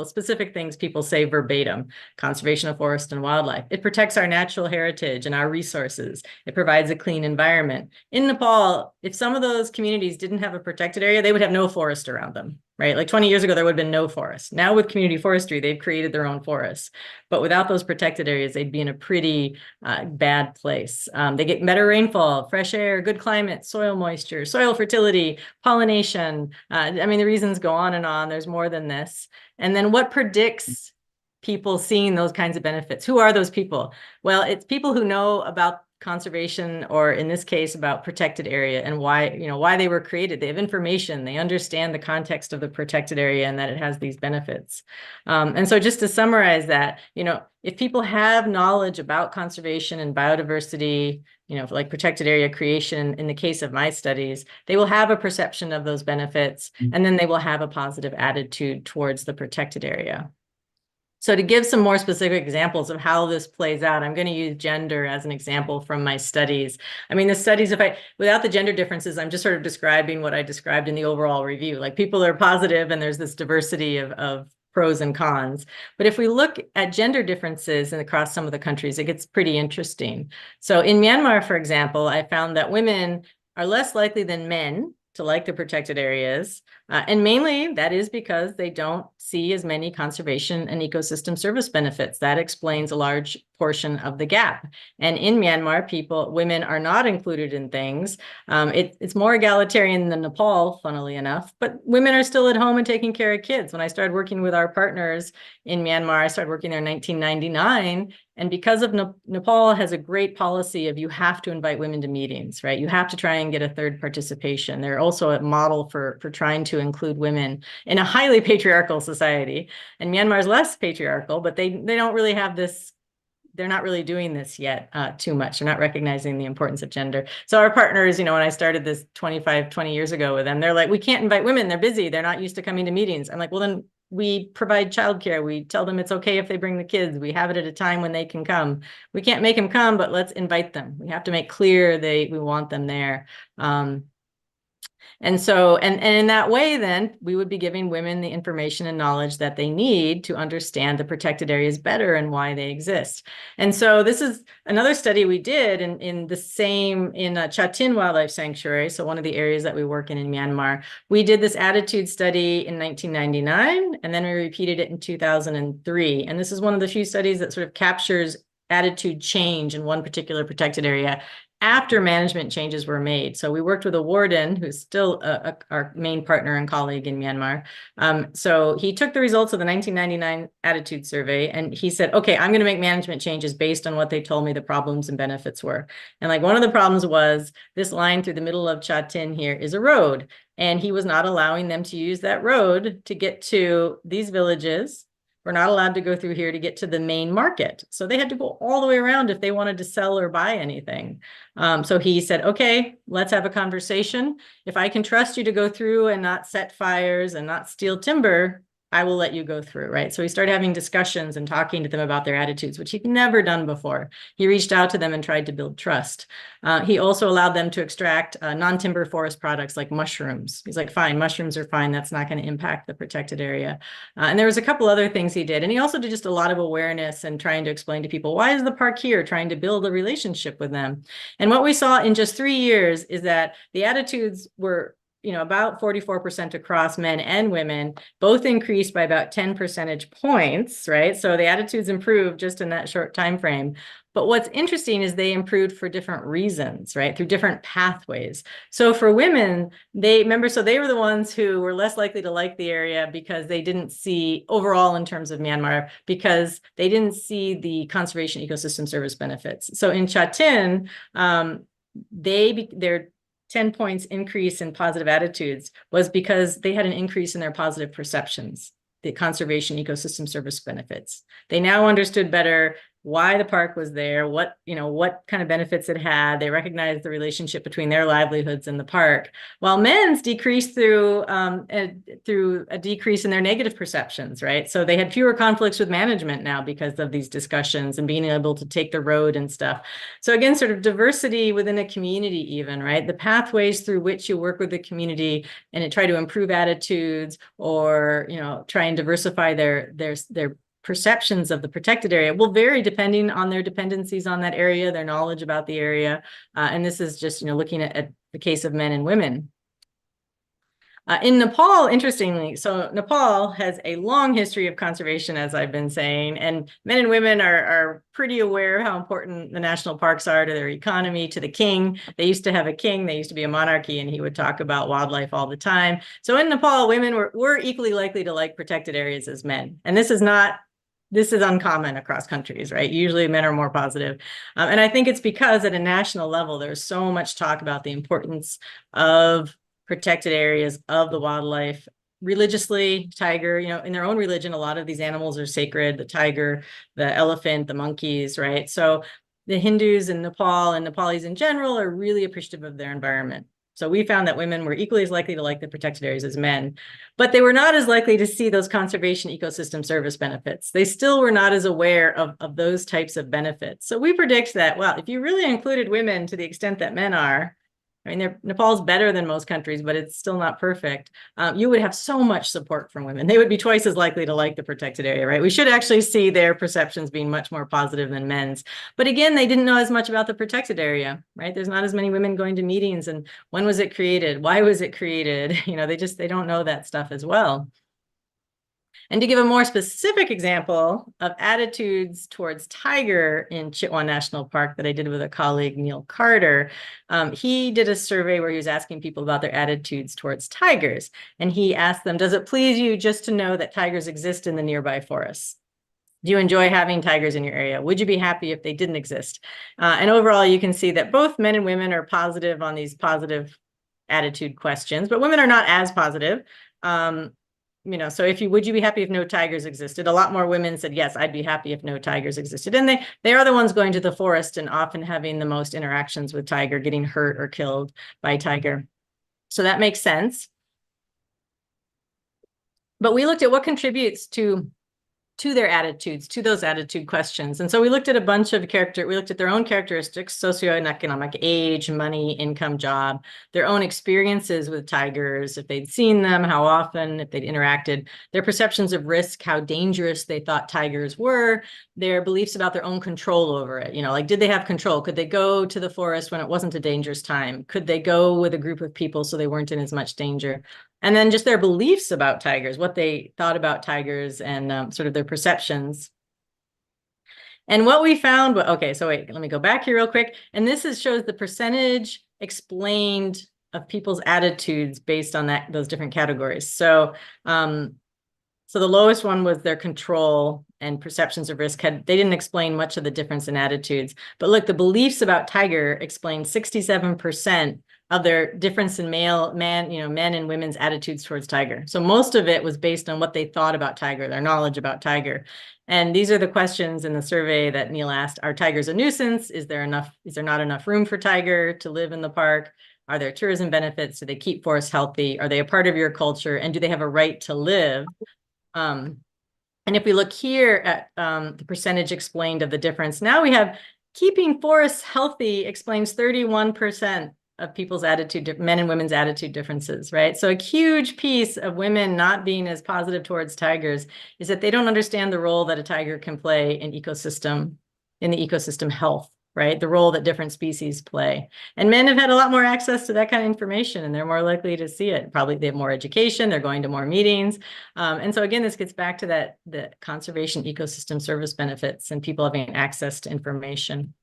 specific things people say verbatim. Conservation of forest and wildlife. It protects our natural heritage and our resources. It provides a clean environment. In Nepal, if some of those communities didn't have a protected area, they would have no forest around them, right? Like 20 years ago, there would have been no forest. Now with community forestry, they've created their own forests. But without those protected areas, they'd be in a pretty bad place. They get better rainfall, fresh air, good climate, soil moisture, soil fertility, pollination. I mean, the reasons go on and on. There's more than this. And then what predicts people seeing those kinds of benefits? Who are those people? Well, it's people who know about conservation, or in this case about protected area, and why they were created. They have information, they understand the context of the protected area and that it has these benefits. And so just to summarize that, if people have knowledge about conservation and biodiversity, like protected area creation, in the case of my studies, they will have a perception of those benefits, and then they will have a positive attitude towards the protected area. So to give some more specific examples of how this plays out, I'm going to use gender as an example from my studies. I mean, the studies, without the gender differences, I'm just sort of describing what I described in the overall review. Like, people are positive and there's this diversity of pros and cons. But if we look at gender differences across some of the countries, it gets pretty interesting. So in Myanmar, for example, I found that women are less likely than men to like the protected areas. And mainly that is because they don't see as many conservation and ecosystem service benefits. That explains a large portion of the gap. And in Myanmar, women are not included in things. It's more egalitarian than Nepal, funnily enough, but women are still at home and taking care of kids. When I started working with our partners in Myanmar, I started working there in 1999. And because of Nepal has a great policy of you have to invite women to meetings, right? You have to try and get a third participation. They're also a model for trying to include women in a highly patriarchal society. And Myanmar is less patriarchal, but they don't really have this. They're not really doing this yet too much. They're not recognizing the importance of gender. So our partners, when I started this 20 years ago with them, they're like, we can't invite women. They're busy. They're not used to coming to meetings. I'm like, well, then we provide childcare. We tell them it's okay if they bring the kids. We have it at a time when they can come. We can't make them come, but let's invite them. We have to make clear we want them there. And so, and in that way, then we would be giving women the information and knowledge that they need to understand the protected areas better and why they exist. And so this is another study we did in Chatin Wildlife Sanctuary. So one of the areas that we work in Myanmar, we did this attitude study in 1999, and then we repeated it in 2003. And this is one of the few studies that sort of captures attitude change in one particular protected area after management changes were made. So we worked with a warden who's still our main partner and colleague in Myanmar. So he took the results of the 1999 attitude survey and he said, okay, I'm going to make management changes based on what they told me the problems and benefits were. And like one of the problems was this line through the middle of Cha Tin here is a road. And he was not allowing them to use that road to get to these villages. We're not allowed to go through here to get to the main market. So they had to go all the way around if they wanted to sell or buy anything. So he said, okay, let's have a conversation. If I can trust you to go through and not set fires and not steal timber, I will let you go through, right? So he started having discussions and talking to them about their attitudes, which he'd never done before. He reached out to them and tried to build trust. He also allowed them to extract non-timber forest products like mushrooms. He's like, fine, mushrooms are fine. That's not going to impact the protected area. And there was a couple other things he did. And he also did just a lot of awareness and trying to explain to people, why is the park here? Trying to build a relationship with them. And what we saw in just 3 years is that the attitudes were about 44% across men and women, both increased by about 10 percentage points, right? So the attitudes improved just in that short time frame. But what's interesting is they improved for different reasons, right? Through different pathways. So for women, they were the ones who were less likely to like the area because they didn't see overall in terms of Myanmar, because they didn't see the conservation ecosystem service benefits. So in Cha Tin, their 10 points increase in positive attitudes was because they had an increase in their positive perceptions, the conservation ecosystem service benefits. They now understood better why the park was there, what kind of benefits it had. They recognized the relationship between their livelihoods and the park, while men's decreased through a decrease in their negative perceptions, right? So they had fewer conflicts with management now because of these discussions and being able to take the road and stuff. So again, sort of diversity within a community even, right? The pathways through which you work with the community and try to improve attitudes or, try and diversify their perceptions of the protected area will vary depending on their dependencies on that area, their knowledge about the area. And this is just, looking at the case of men and women. In Nepal, interestingly, so Nepal has a long history of conservation, as I've been saying, and men and women are pretty aware of how important the national parks are to their economy, to the king. They used to have a king, they used to be a monarchy, and he would talk about wildlife all the time. So in Nepal, women were equally likely to like protected areas as men. And this is uncommon across countries, right? Usually men are more positive. And I think it's because at a national level, there's so much talk about the importance of protected areas of the wildlife. Religiously, tiger, in their own religion, a lot of these animals are sacred, the tiger, the elephant, the monkeys, right? So the Hindus in Nepal and Nepalis in general are really appreciative of their environment. So we found that women were equally as likely to like the protected areas as men, but they were not as likely to see those conservation ecosystem service benefits. They still were not as aware of those types of benefits. So we predict that, well, if you really included women to the extent that men are, Nepal's better than most countries, but it's still not perfect. You would have so much support from women. They would be twice as likely to like the protected area, right? We should actually see their perceptions being much more positive than men's. But again, they didn't know as much about the protected area, right? There's not as many women going to meetings, and when was it created? Why was it created? They don't know that stuff as well. And to give a more specific example of attitudes towards tiger in Chitwan National Park that I did with a colleague, Neil Carter, he did a survey where he was asking people about their attitudes towards tigers. And he asked them, does it please you just to know that tigers exist in the nearby forests? Do you enjoy having tigers in your area? Would you be happy if they didn't exist? And overall, you can see that both men and women are positive on these positive attitude questions, but women are not as positive. So would you be happy if no tigers existed? A lot more women said, yes, I'd be happy if no tigers existed. And they are the ones going to the forest and often having the most interactions with tiger, getting hurt or killed by tiger. So that makes sense. But we looked at what contributes to their attitudes, to those attitude questions. And so we looked at a bunch of we looked at their own characteristics, socioeconomic age, money, income, job, their own experiences with tigers, if they'd seen them, how often, if they'd interacted, their perceptions of risk, how dangerous they thought tigers were, their beliefs about their own control over it. Did they have control? Could they go to the forest when it wasn't a dangerous time? Could they go with a group of people so they weren't in as much danger? And then just their beliefs about tigers, what they thought about tigers and sort of their perceptions. And what we found, okay, so wait, let me go back here real quick. And this shows the percentage explained of people's attitudes based on those different categories. So, so the lowest one was their control and perceptions of risk. They didn't explain much of the difference in attitudes. But look, the beliefs about tiger explained 67% of their difference in men and women's attitudes towards tiger. So most of it was based on what they thought about tiger, their knowledge about tiger. And these are the questions in the survey that Neil asked. Are tigers a nuisance? Is there not enough room for tiger to live in the park? Are there tourism benefits? Do they keep forests healthy? Are they a part of your culture? And do they have a right to live? And if we look here at the percentage explained of the difference, now we have keeping forests healthy explains 31% of people's attitude, men and women's attitude differences, right? So a huge piece of women not being as positive towards tigers is that they don't understand the role that a tiger can play in the ecosystem health, right? The role that different species play. And men have had a lot more access to that kind of information, and they're more likely to see it. Probably they have more education, they're going to more meetings. And so again, this gets back to the conservation ecosystem service benefits and people having access to information.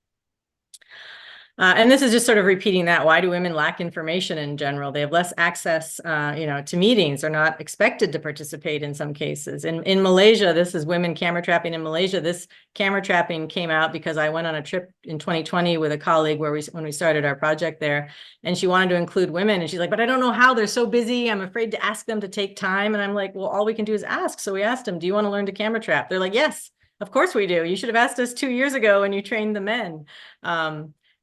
And this is just sort of repeating that. Why do women lack information in general? They have less access, to meetings. They're not expected to participate in some cases. In Malaysia, this is women camera trapping in Malaysia. This camera trapping came out because I went on a trip in 2020 with a colleague when we started our project there, and she wanted to include women. And she's like, but I don't know how. They're so busy. I'm afraid to ask them to take time. And I'm like, well, all we can do is ask. So we asked them, do you want to learn to camera trap? They're like, yes, of course we do. You should have asked us 2 years ago when you trained the men.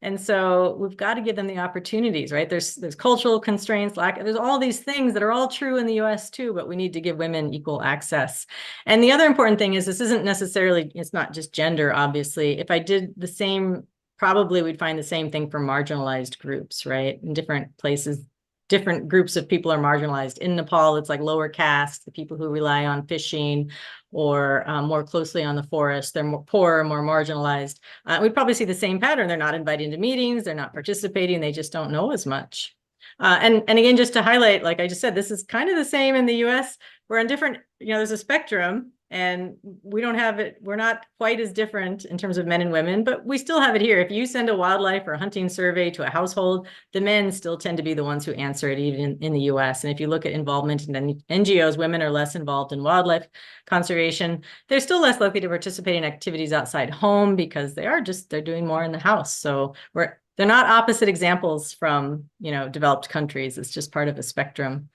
And so we've got to give them the opportunities, right? There's cultural constraints, there's all these things that are all true in the US too, but we need to give women equal access. And the other important thing is this isn't necessarily, it's not just gender, obviously. If I did the same, probably we'd find the same thing for marginalized groups, right? In different places, different groups of people are marginalized. In Nepal, it's like lower caste, the people who rely on fishing or more closely on the forest. They're more poor, more marginalized. We'd probably see the same pattern. They're not invited to meetings. They're not participating. They just don't know as much. And again, just to highlight, like I just said, this is kind of the same in the US. We're on different, there's a spectrum, and we don't have it. We're not quite as different in terms of men and women, but we still have it here. If you send a wildlife or a hunting survey to a household, the men still tend to be the ones who answer it, even in the US. And if you look at involvement in NGOs, women are less involved in wildlife conservation. They're still less likely to participate in activities outside home because they're doing more in the house. So they're not opposite examples from, developed countries. It's just part of a spectrum.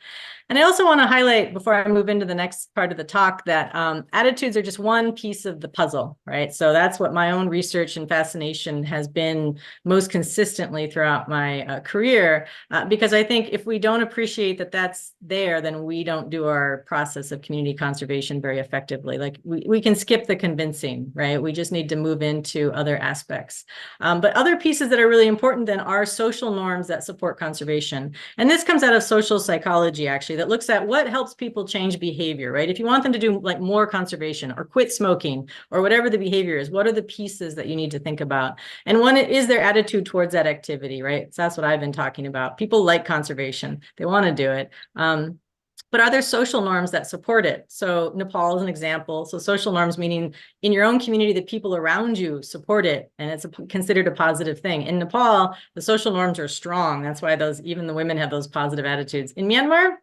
And I also want to highlight, before I move into the next part of the talk, that attitudes are just one piece of the puzzle, right? So that's what my own research and fascination has been most consistently throughout my career, because I think if we don't appreciate that that's there, then we don't do our process of community conservation very effectively. Like we can skip the convincing, right? We just need to move into other aspects. But other pieces that are really important then are social norms that support conservation. And this comes out of social psychology, actually, that looks at what helps people change behavior, right? If you want them to do like more conservation or quit smoking or whatever the behavior is, what are the pieces that you need to think about? And one is their attitude towards that activity, right? So that's what I've been talking about. People like conservation. They want to do it. But are there social norms that support it? So Nepal is an example. So social norms meaning in your own community, the people around you support it, and it's considered a positive thing. In Nepal, the social norms are strong. That's why even the women have those positive attitudes. In Myanmar,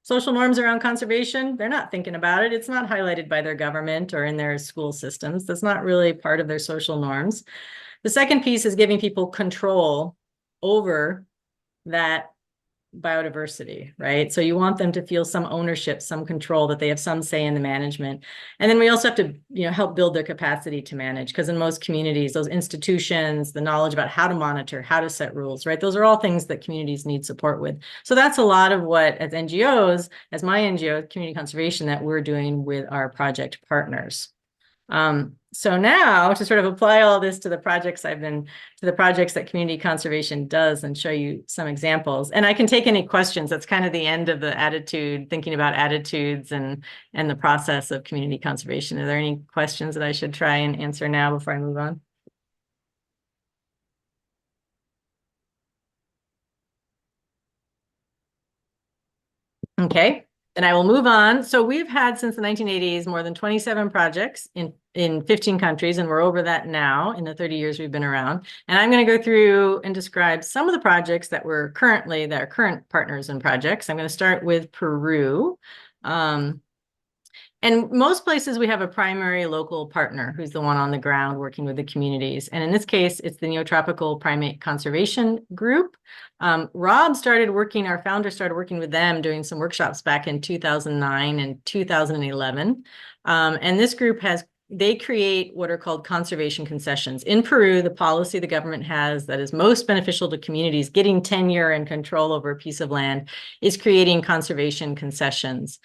social norms around conservation, they're not thinking about it. It's not highlighted by their government or in their school systems. That's not really part of their social norms. The second piece is giving people control over that biodiversity, right? So you want them to feel some ownership, some control, that they have some say in the management. And then we also have to, help build their capacity to manage, because in most communities, those institutions, the knowledge about how to monitor, how to set rules, right? Those are all things that communities need support with. So that's a lot of what, as NGOs, as my NGO, Community Conservation, that we're doing with our project partners. So now to sort of apply all this to the projects that community conservation does and show you some examples. And I can take any questions. That's kind of the end of the attitude, thinking about attitudes and the process of community conservation. Are there any questions that I should try and answer now before I move on? Okay. And I will move on. So we've had since the 1980s more than 27 projects in 15 countries, and we're over that now in the 30 years we've been around. And I'm going to go through and describe some of the projects that are current partners and projects. I'm going to start with Peru. And most places we have a primary local partner who's the one on the ground working with the communities. And in this case, it's the Neotropical Primate Conservation Group. Rob started working, our founder started working with them doing some workshops back in 2009 and 2011. And this group they create what are called conservation concessions. In Peru, the policy the government has that is most beneficial to communities getting tenure and control over a piece of land is creating conservation concessions,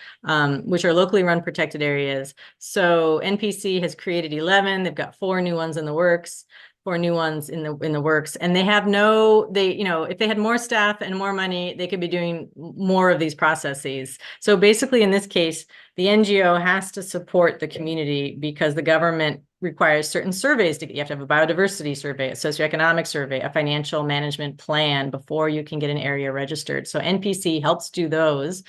which are locally run protected areas. So NPC has created 11. They've got 4 new ones in the works. 4 new ones in the works, and they have if they had more staff and more money, they could be doing more of these processes. So basically, in this case, the NGO has to support the community because the government requires certain surveys. You have to have a biodiversity survey, a socioeconomic survey, a financial management plan before you can get an area registered. So NPC helps do those,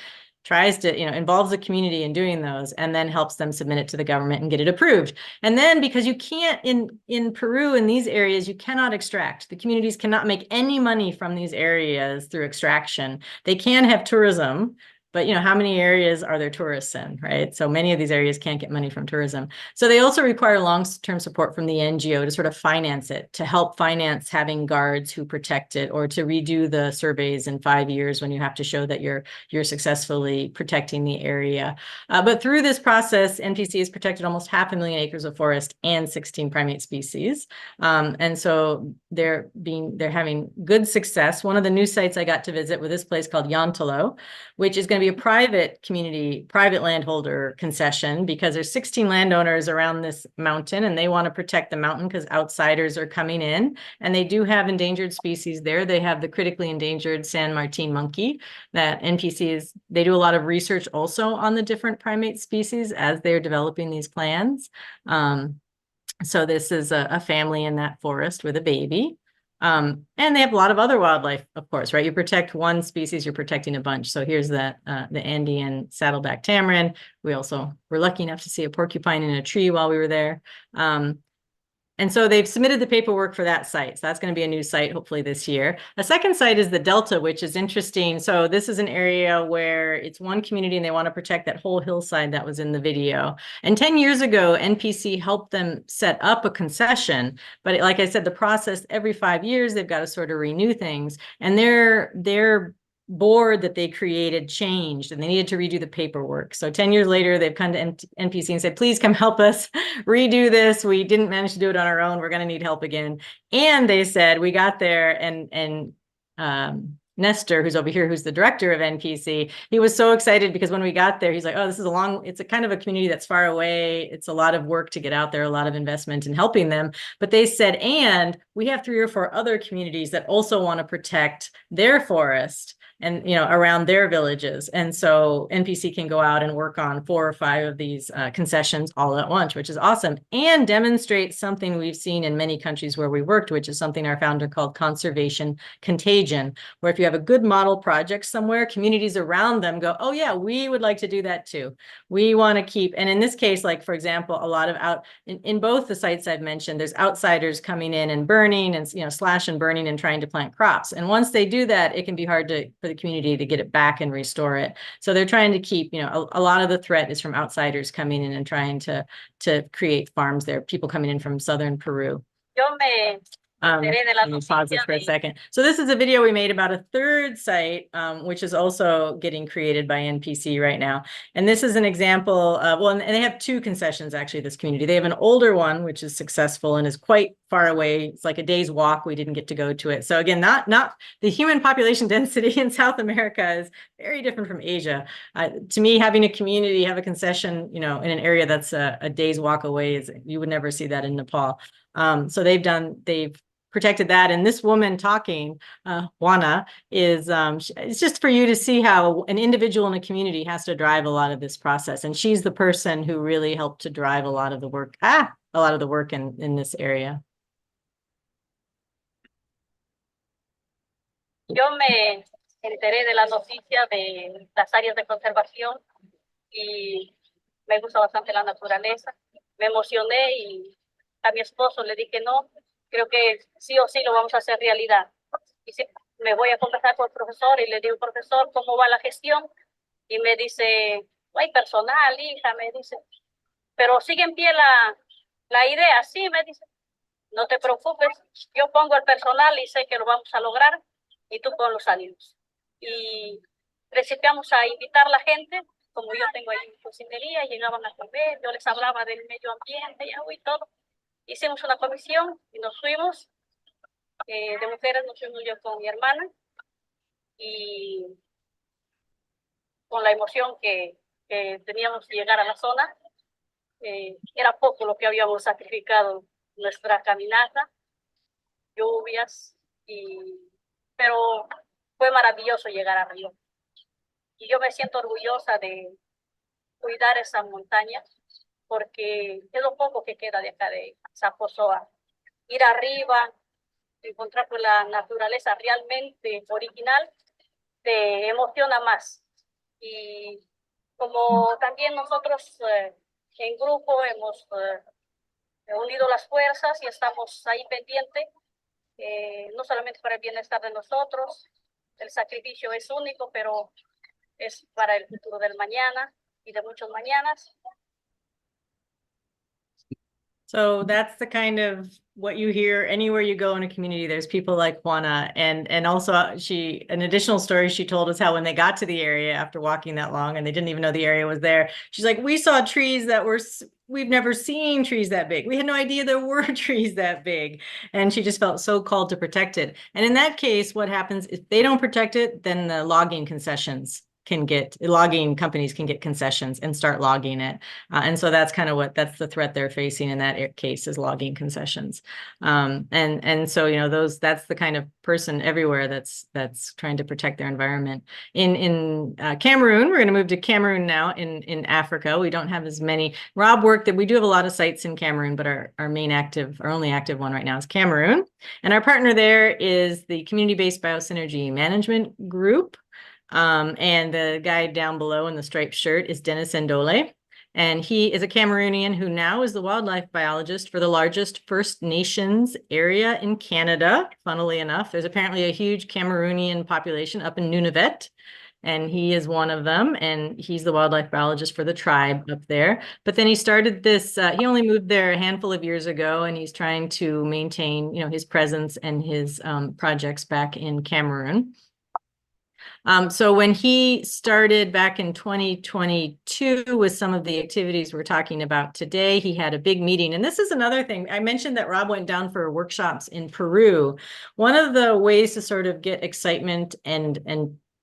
tries to, involves the community in doing those, and then helps them submit it to the government and get it approved. And then because you can't, in Peru, in these areas, you cannot extract. The communities cannot make any money from these areas through extraction. They can have tourism, but how many areas are there tourists in, right? So many of these areas can't get money from tourism. So they also require long-term support from the NGO to sort of finance it, to help finance having guards who protect it, or to redo the surveys in 5 years when you have to show that you're successfully protecting the area. But through this process, NPC has protected almost 500,000 acres of forest and 16 primate species. And so they're having good success. One of the new sites I got to visit was this place called Yontalo, which is going to be a private landholder concession, because there's 16 landowners around this mountain, and they want to protect the mountain because outsiders are coming in. And they do have endangered species there. They have the critically endangered San Martin monkey that they do a lot of research also on the different primate species as they're developing these plans. So this is a family in that forest with a baby. And they have a lot of other wildlife, of course, right? You protect one species, you're protecting a bunch. So here's the Andean saddleback tamarin. We also were lucky enough to see a porcupine in a tree while we were there. And so they've submitted the paperwork for that site. So that's going to be a new site, hopefully this year. A second site is the Delta, which is interesting. So this is an area where it's one community and they want to protect that whole hillside that was in the video. And 10 years ago, NPC helped them set up a concession. But like I said, the process every 5 years, they've got to sort of renew things. And their board that they created changed, and they needed to redo the paperwork. So 10 years later, they've come to NPC and said, please come help us redo this. We didn't manage to do it on our own. We're going to need help again. And they said, we got there, and Nestor, who's over here, who's the director of NPC, he was so excited because when we got there, he's like, oh, it's a kind of a community that's far away. It's a lot of work to get out there, a lot of investment in helping them. But they said, and we have 3 or 4 other communities that also want to protect their forest and around their villages. And so NPC can go out and work on 4 or 5 of these concessions all at once, which is awesome, and demonstrate something we've seen in many countries where we worked, which is something our founder called conservation contagion, where if you have a good model project somewhere, communities around them go, oh yeah, we would like to do that too. We want to keep, and in this case, like for example, a lot of in both the sites I've mentioned, there's outsiders coming in and burning and slash and burning and trying to plant crops. And once they do that, it can be hard for the community to get it back and restore it. So they're trying to keep, a lot of the threat is from outsiders coming in and trying to create farms there, people coming in from southern Peru. Let me pause this for a second. So this is a video we made about a third site, which is also getting created by NPC right now. And this is an example of, and they have 2 concessions, actually, this community. They have an older one, which is successful and is quite far away. It's like a day's walk. We didn't get to go to it. So again, not the human population density in South America is very different from Asia. To me, having a community have a concession, in an area that's a day's walk away, you would never see that in Nepal. So they've protected that. And this woman talking, Juana, it's just for you to see how an individual in a community has to drive a lot of this process. And she's the person who really helped to drive a lot of the work, in this area. Yo me enteré de la noticia de las áreas de conservación y me gusta bastante la naturaleza. Me emocioné y a mi esposo le dije, no, creo que sí o sí lo vamos a hacer realidad. Y sí, me voy a conversar con el profesor y le digo, profesor, ¿cómo va la gestión? Y me dice, no hay personal, hija, me dice, pero sigue en pie la idea, sí, me dice, no te preocupes, yo pongo el personal y sé que lo vamos a lograr y tú pon los ánimos. Y principiamos a invitar a la gente, como yo tengo ahí mi cocinería, llegaban a comer, yo les hablaba del medio ambiente y agua y todo. Hicimos una comisión y nos fuimos, de mujeres nos fuimos yo con mi hermana y con la emoción que teníamos de llegar a la zona. Era poco lo que habíamos sacrificado nuestra caminata, lluvias, pero fue maravilloso llegar arriba. Y yo me siento orgullosa de cuidar esa montaña porque es lo poco que queda de acá de Zaposoa. Ir arriba, encontrar con la naturaleza realmente original, te emociona más. Y como también nosotros en grupo hemos unido las fuerzas y estamos ahí pendientes, no solamente para el bienestar de nosotros, el sacrificio es único, pero es para el futuro del mañana y de muchos mañanas. So that's the kind of what you hear anywhere you go in a community. There's people like Juana, and also an additional story she told us how when they got to the area after walking that long and they didn't even know the area was there. She's like, we saw trees that we've never seen trees that big. We had no idea there were trees that big. And she just felt so called to protect it. And in that case, what happens if they don't protect it, then the logging companies can get concessions and start logging it. And so that's kind of that's the threat they're facing in that case is logging concessions. And so, that's the kind of person everywhere that's trying to protect their environment. In Cameroon, we're going to move to Cameroon now in Africa. We don't have as many. Rob worked that we do have a lot of sites in Cameroon, but our only active one right now is Cameroon. And our partner there is the Community-Based Biosynergy Management Group. And the guy down below in the striped shirt is Dennis Ndole. And he is a Cameroonian who now is the wildlife biologist for the largest First Nations area in Canada. Funnily enough, there's apparently a huge Cameroonian population up in Nunavut, and he is one of them. And he's the wildlife biologist for the tribe up there. But then he started this, he only moved there a handful of years ago, and he's trying to maintain, his presence and his projects back in Cameroon. So when he started back in 2022 with some of the activities we're talking about today, he had a big meeting. And this is another thing. I mentioned that Rob went down for workshops in Peru. One of the ways to sort of get excitement and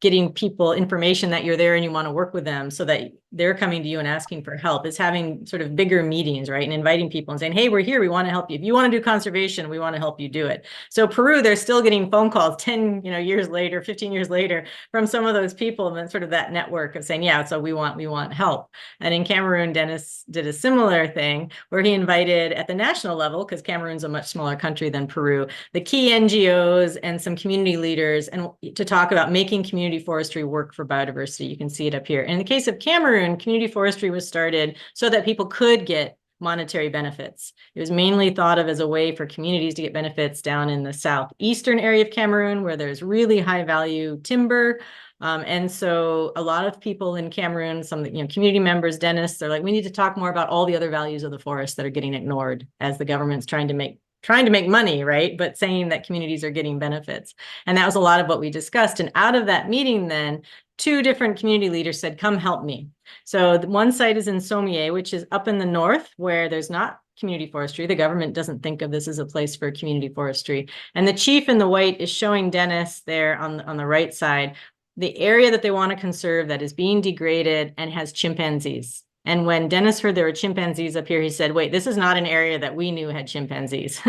getting people information that you're there and you want to work with them so that they're coming to you and asking for help is having sort of bigger meetings, right? And inviting people and saying, hey, we're here. We want to help you. If you want to do conservation, we want to help you do it. So Peru, they're still getting phone calls 10 years later, 15 years later from some of those people and sort of that network of saying, yeah, so we want help. And in Cameroon, Dennis did a similar thing where he invited at the national level, because Cameroon's a much smaller country than Peru, the key NGOs and some community leaders and to talk about making community forestry work for biodiversity. You can see it up here. In the case of Cameroon, community forestry was started so that people could get monetary benefits. It was mainly thought of as a way for communities to get benefits down in the southeastern area of Cameroon, where there's really high value timber. And so a lot of people in Cameroon, some community members, Dennis, they're like, we need to talk more about all the other values of the forest that are getting ignored as the government's trying to make money, right? But saying that communities are getting benefits. And that was a lot of what we discussed. And out of that meeting then, 2 different community leaders said, come help me. So one site is in Sommier, which is up in the north where there's not community forestry. The government doesn't think of this as a place for community forestry. And the chief in the white is showing Dennis there on the right side, the area that they want to conserve that is being degraded and has chimpanzees. And when Dennis heard there were chimpanzees up here, he said, wait, this is not an area that we knew had chimpanzees.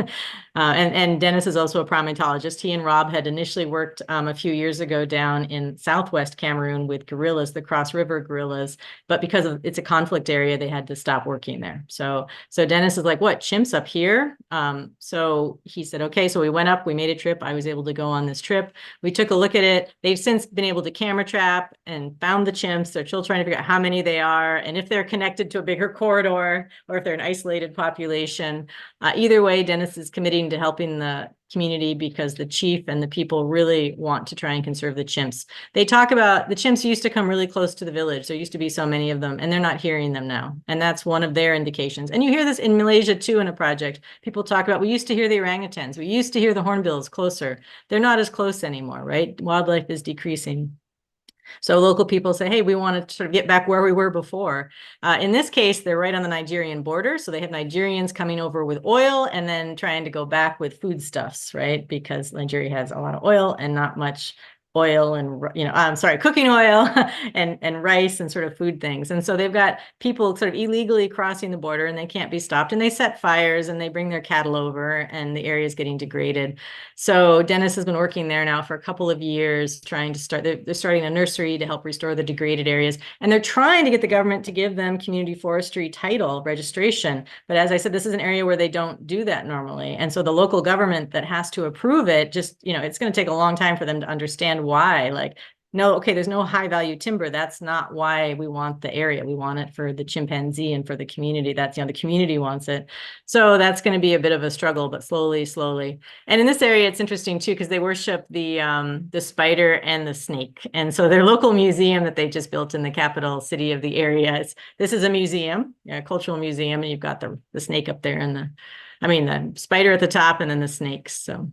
And Dennis is also a primatologist. He and Rob had initially worked a few years ago down in southwest Cameroon with gorillas, the Cross River gorillas. But because it's a conflict area, they had to stop working there. So Dennis is like, what, chimps up here? So he said, okay, so we went up, we made a trip. I was able to go on this trip. We took a look at it. They've since been able to camera trap and found the chimps. They're still trying to figure out how many they are and if they're connected to a bigger corridor or if they're an isolated population. Either way, Dennis is committing to helping the community because the chief and the people really want to try and conserve the chimps. They talk about the chimps used to come really close to the village. There used to be so many of them, and they're not hearing them now. And that's one of their indications. And you hear this in Malaysia too in a project. People talk about, we used to hear the orangutans. We used to hear the hornbills closer. They're not as close anymore, right? Wildlife is decreasing. So local people say, hey, we want to sort of get back where we were before. In this case, they're right on the Nigerian border. So they have Nigerians coming over with oil and then trying to go back with foodstuffs, right? Because Nigeria has a lot of oil and not much oil and, cooking oil and rice and sort of food things. And so they've got people sort of illegally crossing the border and they can't be stopped, and they set fires and they bring their cattle over and the area is getting degraded. So Dennis has been working there now for a couple of years trying to they're starting a nursery to help restore the degraded areas. And they're trying to get the government to give them community forestry title registration. But as I said, this is an area where they don't do that normally. And so the local government that has to approve it, just, it's going to take a long time for them to understand why. Like, no, okay, there's no high value timber. That's not why we want the area. We want it for the chimpanzee and for the community. That's, the community wants it. So that's going to be a bit of a struggle, but slowly. And in this area, it's interesting too, because they worship the spider and the snake. And so their local museum that they just built in the capital city of the area, this is a museum, a cultural museum, and you've got the snake up there and the spider at the top and then the snakes. So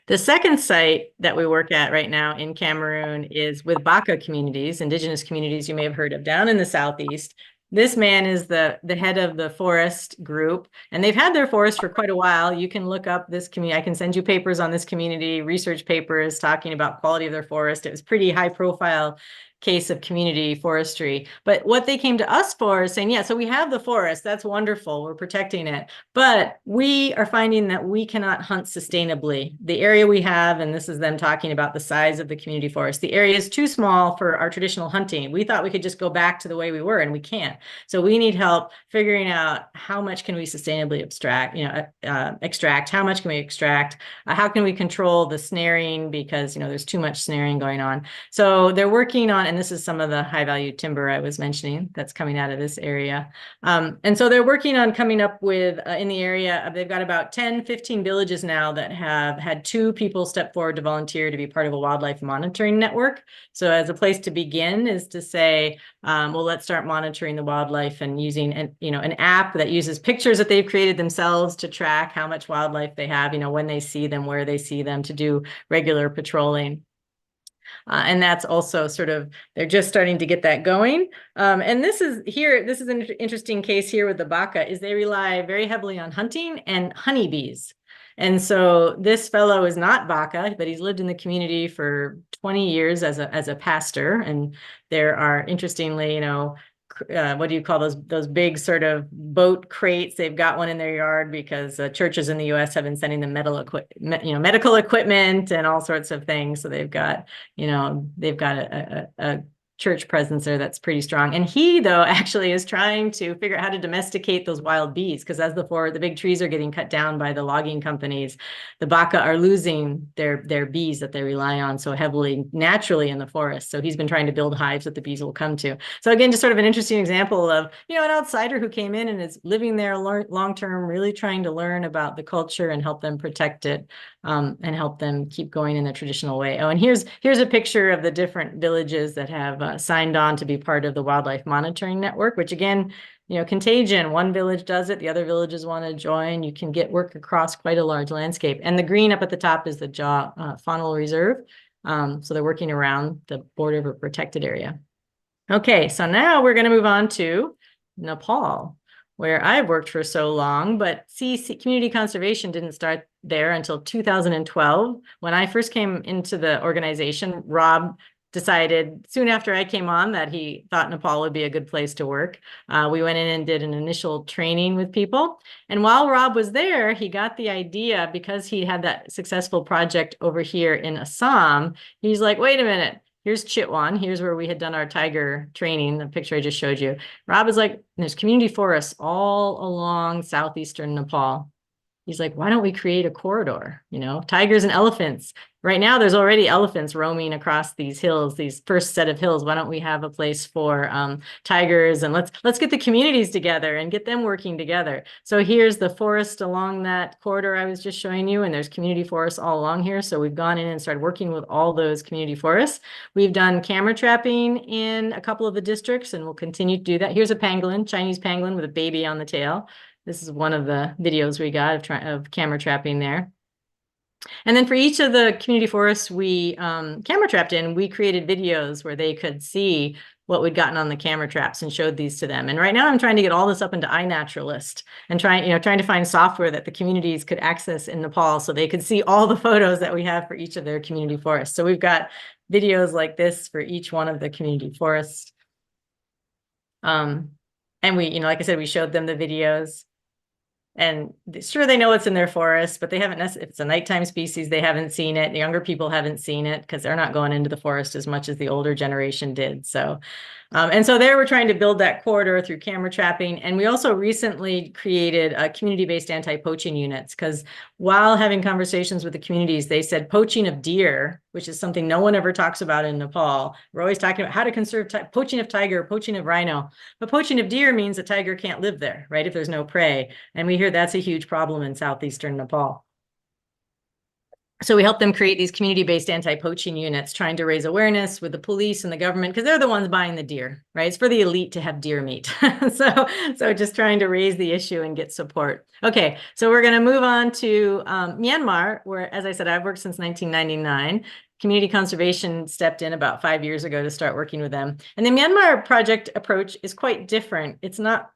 the second site that we work at right now in Cameroon is with Baka communities, indigenous communities you may have heard of down in the southeast. This man is the head of the forest group, and they've had their forest for quite a while. You can look up this community. I can send you papers on this community, research papers talking about quality of their forest. It was pretty high profile case of community forestry. But what they came to us for is saying, yeah, so we have the forest, that's wonderful, we're protecting it, but we are finding that we cannot hunt sustainably. The area we have, and this is them talking about the size of the community forest, the area is too small for our traditional hunting. We thought we could just go back to the way we were, and we can't. So we need help figuring out how much can we sustainably extract, how much can we extract, how can we control the snaring, because there's too much snaring going on. So they're working on, and this is some of the high value timber I was mentioning that's coming out of this area. And so they're working on coming up with, in the area, they've got about 10, 15 villages now that have had 2 people step forward to volunteer to be part of a wildlife monitoring network. So as a place to begin is to say, well, let's start monitoring the wildlife and using an app that uses pictures that they've created themselves to track how much wildlife they have, when they see them, where they see them, to do regular patrolling. And that's also they're just starting to get that going. And this is an interesting case here with the Baka, is they rely very heavily on hunting and honeybees. And so this fellow is not Baka, but he's lived in the community for 20 years as a pastor. And there are, interestingly, what do you call those big sort of boat crates? They've got one in their yard because churches in the U.S. have been sending them medical equipment and all sorts of things. So they've got a church presence there that's pretty strong. And he, though, actually is trying to figure out how to domesticate those wild bees, because as the big trees are getting cut down by the logging companies, the Baka are losing their bees that they rely on so heavily naturally in the forest. So he's been trying to build hives that the bees will come to. So again, just sort of an interesting example of, an outsider who came in and is living there long-term, really trying to learn about the culture and help them protect it, and help them keep going in their traditional way. Oh, and here's a picture of the different villages that have signed on to be part of the wildlife monitoring network, which again, contagion. One village does it, the other villages want to join. You can work across quite a large landscape. And the green up at the top is the Jaw Faunal Reserve. So they're working around the border of a protected area. Okay, so now we're going to move on to Nepal, where I've worked for so long, but community conservation didn't start there until 2012. When I first came into the organization, Rob decided soon after I came on that he thought Nepal would be a good place to work. We went in and did an initial training with people. And while Rob was there, he got the idea, because he had that successful project over here in Assam. He's like, wait a minute, here's Chitwan. Here's where we had done our tiger training, the picture I just showed you. Rob is like, there's community forests all along southeastern Nepal. He's like, why don't we create a corridor? You know, tigers and elephants. Right now, there's already elephants roaming across these hills, these first set of hills. Why don't we have a place for tigers? And let's get the communities together and get them working together. So here's the forest along that corridor I was just showing you, and there's community forests all along here. So we've gone in and started working with all those community forests. We've done camera trapping in a couple of the districts, and we'll continue to do that. Here's a pangolin, Chinese pangolin with a baby on the tail. This is one of the videos we got of camera trapping there. And then for each of the community forests we camera trapped in, we created videos where they could see what we'd gotten on the camera traps and showed these to them. And right now I'm trying to get all this up into iNaturalist and trying to find software that the communities could access in Nepal so they could see all the photos that we have for each of their community forests. So we've got videos like this for each one of the community forests. And we, like I said, we showed them the videos. And sure, they know what's in their forest, but they haven't, if it's a nighttime species, they haven't seen it. The younger people haven't seen it because they're not going into the forest as much as the older generation did. So, and so there we're trying to build that corridor through camera trapping. And we also recently created community-based anti-poaching units, because while having conversations with the communities, they said poaching of deer, which is something no one ever talks about in Nepal. We're always talking about how to conserve poaching of tiger, poaching of rhino, but poaching of deer means a tiger can't live there, right? If there's no prey. And we hear that's a huge problem in southeastern Nepal. So we help them create these community-based anti-poaching units, trying to raise awareness with the police and the government, because they're the ones buying the deer, right? It's for the elite to have deer meat. So just trying to raise the issue and get support. Okay, so we're going to move on to Myanmar, where, as I said, I've worked since 1999. Community conservation stepped in about 5 years ago to start working with them. And the Myanmar project approach is quite different. It's not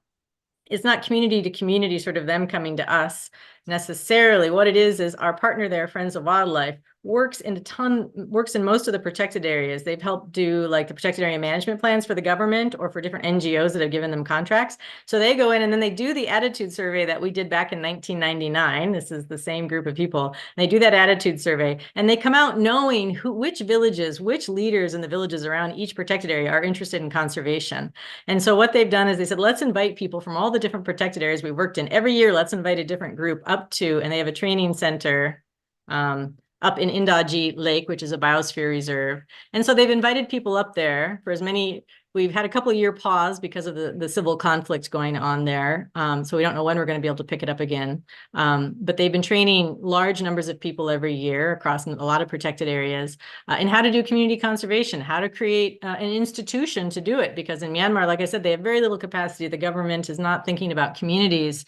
community to community, sort of them coming to us necessarily. What it is our partner there, Friends of Wildlife, works in most of the protected areas. They've helped do like the protected area management plans for the government or for different NGOs that have given them contracts. So they go in and then they do the attitude survey that we did back in 1999. This is the same group of people. They do that attitude survey and they come out knowing which villages, which leaders in the villages around each protected area are interested in conservation. And so what they've done is they said, let's invite people from all the different protected areas we worked in. Every year, let's invite a different group up to, and they have a training center up in Indaji Lake, which is a biosphere reserve. And so they've invited people up there for we've had a couple of year pause because of the civil conflict going on there. So we don't know when we're going to be able to pick it up again. But they've been training large numbers of people every year across a lot of protected areas in how to do community conservation, how to create an institution to do it. Because in Myanmar, like I said, they have very little capacity. The government is not thinking about communities.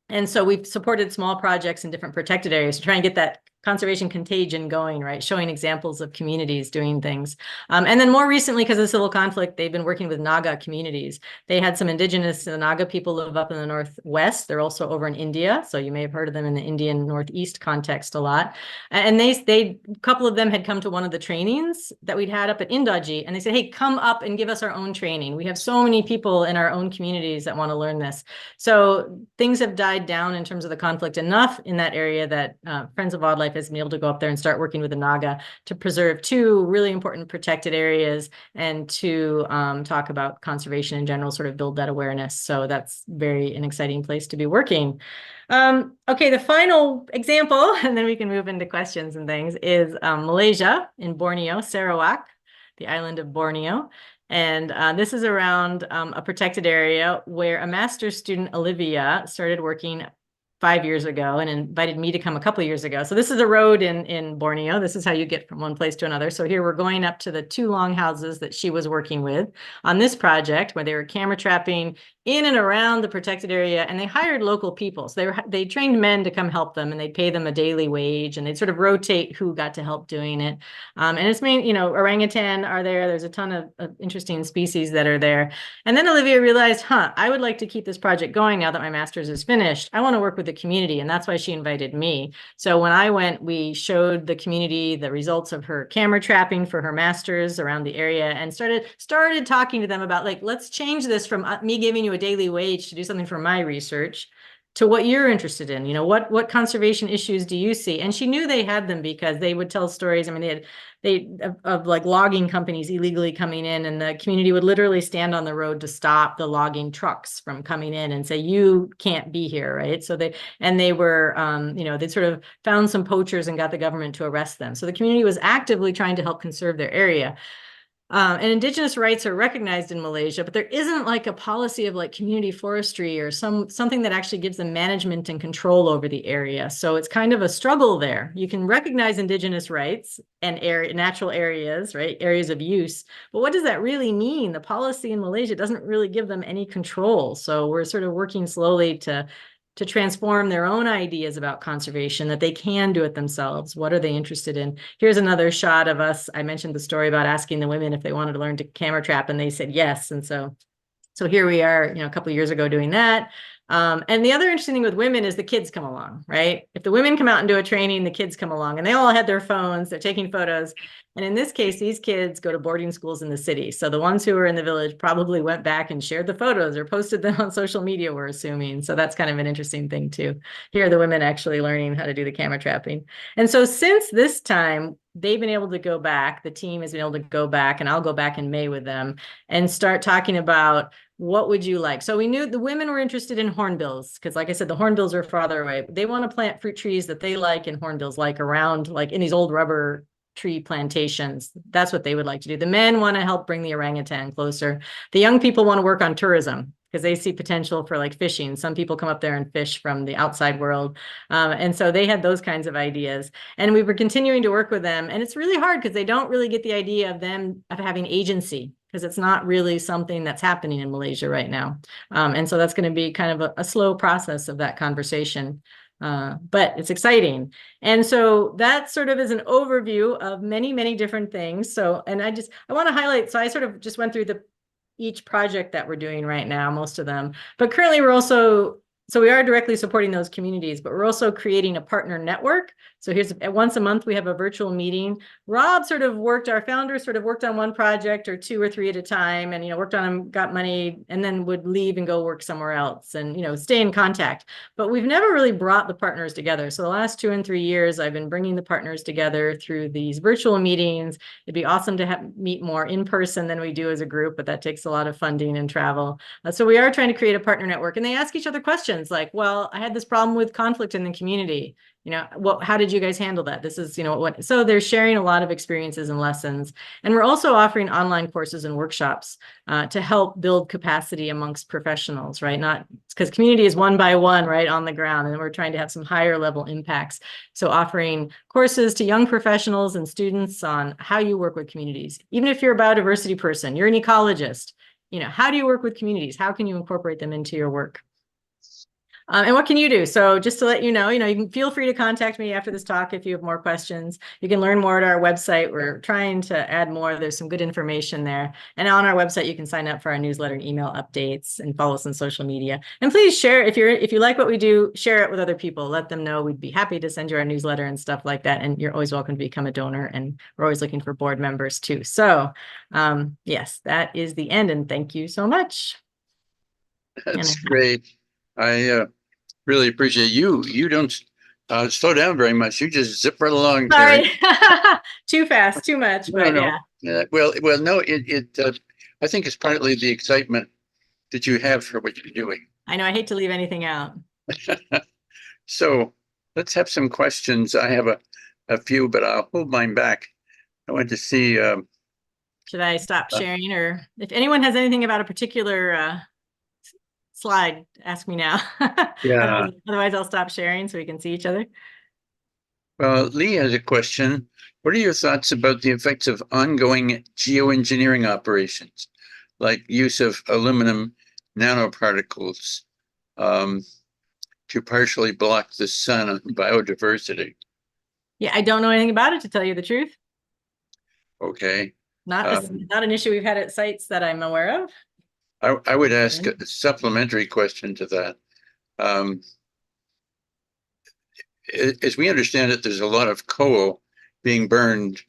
And so we've supported small projects in different protected areas to try and get that conservation contagion going, right? Showing examples of communities doing things. And then more recently, because of the civil conflict, they've been working with Naga communities. They had some indigenous Naga people live up in the Northwest. They're also over in India. So you may have heard of them in the Indian Northeast context a lot. And a couple of them had come to one of the trainings that we'd had up at Indaji. And they said, hey, come up and give us our own training. We have so many people in our own communities that want to learn this. So things have died down in terms of the conflict enough in that area that Friends of Wildlife has been able to go up there and start working with the Naga to preserve two really important protected areas and to talk about conservation in general, sort of build that awareness. So that's an exciting place to be working. Okay, the final example, and then we can move into questions and things, is Malaysia in Borneo, Sarawak, the island of Borneo. And this is around a protected area where a master's student, Olivia, started working 5 years ago and invited me to come a couple of years ago. So this is a road in Borneo. This is how you get from one place to another. So here we're going up to the two longhouses that she was working with on this project where they were camera trapping in and around the protected area, and they hired local people. So they trained men to come help them, and they'd pay them a daily wage, and they'd sort of rotate who got to help doing it. And it's orangutan are there. There's a ton of interesting species that are there. And then Olivia realized, I would like to keep this project going now that my master's is finished. I want to work with the community, and that's why she invited me. So when I went, we showed the community the results of her camera trapping for her master's around the area, and started talking to them about, like, let's change this from me giving you a daily wage to do something for my research to what you're interested in. What conservation issues do you see? And she knew they had them because they would tell stories. I mean, they of like logging companies illegally coming in, and the community would literally stand on the road to stop the logging trucks from coming in and say, you can't be here, right? So they were, they sort of found some poachers and got the government to arrest them. So the community was actively trying to help conserve their area. And indigenous rights are recognized in Malaysia, but there isn't like a policy of like community forestry or something that actually gives them management and control over the area. So it's kind of a struggle there. You can recognize indigenous rights and natural areas, right? Areas of use. But what does that really mean? The policy in Malaysia doesn't really give them any control. So we're sort of working slowly to transform their own ideas about conservation, that they can do it themselves. What are they interested in? Here's another shot of us. I mentioned the story about asking the women if they wanted to learn to camera trap, and they said yes. And so here we are, a couple of years ago doing that. And the other interesting thing with women is the kids come along, right? If the women come out and do a training, the kids come along, and they all had their phones, they're taking photos. And in this case, these kids go to boarding schools in the city. So the ones who were in the village probably went back and shared the photos or posted them on social media, we're assuming. So that's kind of an interesting thing too. Here are the women actually learning how to do the camera trapping. And so since this time, they've been able to go back, the team has been able to go back, and I'll go back in May with them and start talking about, what would you like? So we knew the women were interested in hornbills because, like I said, the hornbills are farther away. They want to plant fruit trees that they like and hornbills like around, like in these old rubber tree plantations. That's what they would like to do. The men want to help bring the orangutan closer. The young people want to work on tourism because they see potential for like fishing. Some people come up there and fish from the outside world. And so they had those kinds of ideas. And we were continuing to work with them. And it's really hard because they don't really get the idea of them of having agency, because it's not really something that's happening in Malaysia right now. And so that's going to be kind of a slow process of that conversation. But it's exciting. And so that sort of is an overview of many, many different things. So, and I want to highlight, so I sort of just went through each project that we're doing right now, most of them, but currently we are directly supporting those communities, but we're also creating a partner network. So here's once a month, we have a virtual meeting. Rob our founder sort of worked on one project or 2 or 3 at a time, and, worked on them, got money, and then would leave and go work somewhere else and, stay in contact. But we've never really brought the partners together. So the last 2 and 3 years, I've been bringing the partners together through these virtual meetings. It'd be awesome to meet more in person than we do as a group, but that takes a lot of funding and travel. So we are trying to create a partner network, and they ask each other questions like, well, I had this problem with conflict in the community. How did you guys handle that? This is, so they're sharing a lot of experiences and lessons. And we're also offering online courses and workshops to help build capacity amongst professionals, right? Not because community is one by one, right, on the ground. And we're trying to have some higher level impacts. So offering courses to young professionals and students on how you work with communities. Even if you're a biodiversity person, you're an ecologist, how do you work with communities? How can you incorporate them into your work? And what can you do? So just to let you know, you can feel free to contact me after this talk if you have more questions. You can learn more at our website. We're trying to add more. There's some good information there. And on our website, you can sign up for our newsletter and email updates and follow us on social media. And please share, if you like what we do, share it with other people. Let them know. We'd be happy to send you our newsletter and stuff like that. And you're always welcome to become a donor. And we're always looking for board members too. So yes, that is the end. And thank you so much. That's great. I really appreciate you. You don't slow down very much. You just zip right along. Sorry, too fast, too much. But no. yeah. Well, no. I think it's partly the excitement that you have for what you're doing. I know. I hate to leave anything out. So let's have some questions. I have a few, but I'll hold mine back. I want to see. Should I stop sharing, or if anyone has anything about a particular slide, ask me now. Yeah. Otherwise, I'll stop sharing so we can see each other. Well, Lee has a question. What are your thoughts about the effects of ongoing geoengineering operations, like use of aluminum nanoparticles to partially block the sun on biodiversity. Yeah, I don't know anything about it, to tell you the truth. Okay. Not an issue we've had at sites that I'm aware of. I would ask a supplementary question to that. As we understand it, there's a lot of coal being burned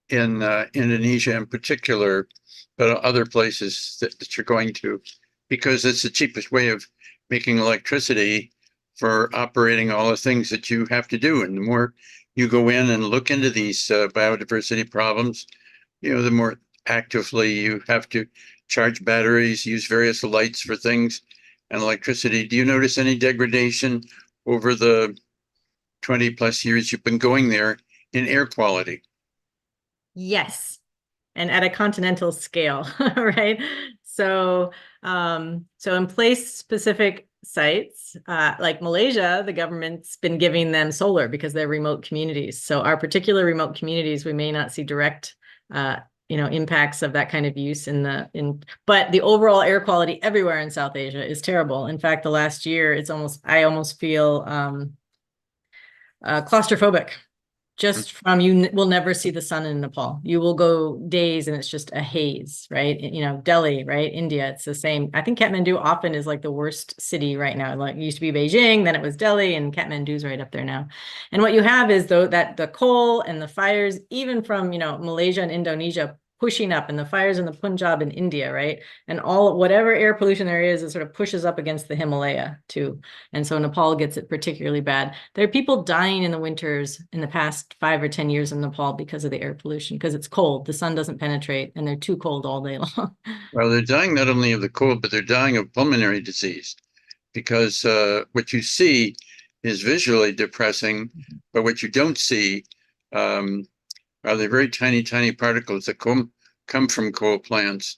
in Indonesia in particular, but other places that you're going to, because it's the cheapest way of making electricity for operating all the things that you have to do. And the more you go in and look into these biodiversity problems, the more actively you have to charge batteries, use various lights for things and electricity. Do you notice any degradation over the 20 plus years you've been going there in air quality? Yes. And at a continental scale, right? So, in place specific sites, like Malaysia, the government's been giving them solar because they're remote communities. So our particular remote communities, we may not see direct, impacts of that kind of use but the overall air quality everywhere in South Asia is terrible. In fact, the last year, I almost feel claustrophobic. Just from, you will never see the sun in Nepal. You will go days and it's just a haze, right? Delhi, right? India, it's the same. I think Kathmandu often is like the worst city right now. Like, it used to be Beijing, then it was Delhi, and Kathmandu's right up there now. And what you have is, though, that the coal and the fires, even from, Malaysia and Indonesia, pushing up, and the fires in the Punjab in India, right? And whatever air pollution there is, it sort of pushes up against the Himalaya too. And so Nepal gets it particularly bad. There are people dying in the winters in the past 5 or 10 years in Nepal because of the air pollution, because it's cold. The sun doesn't penetrate and they're too cold all day long. Well, they're dying not only of the cold, but they're dying of pulmonary disease, because what you see is visually depressing, but what you don't see are the very tiny, tiny particles that come from coal plants.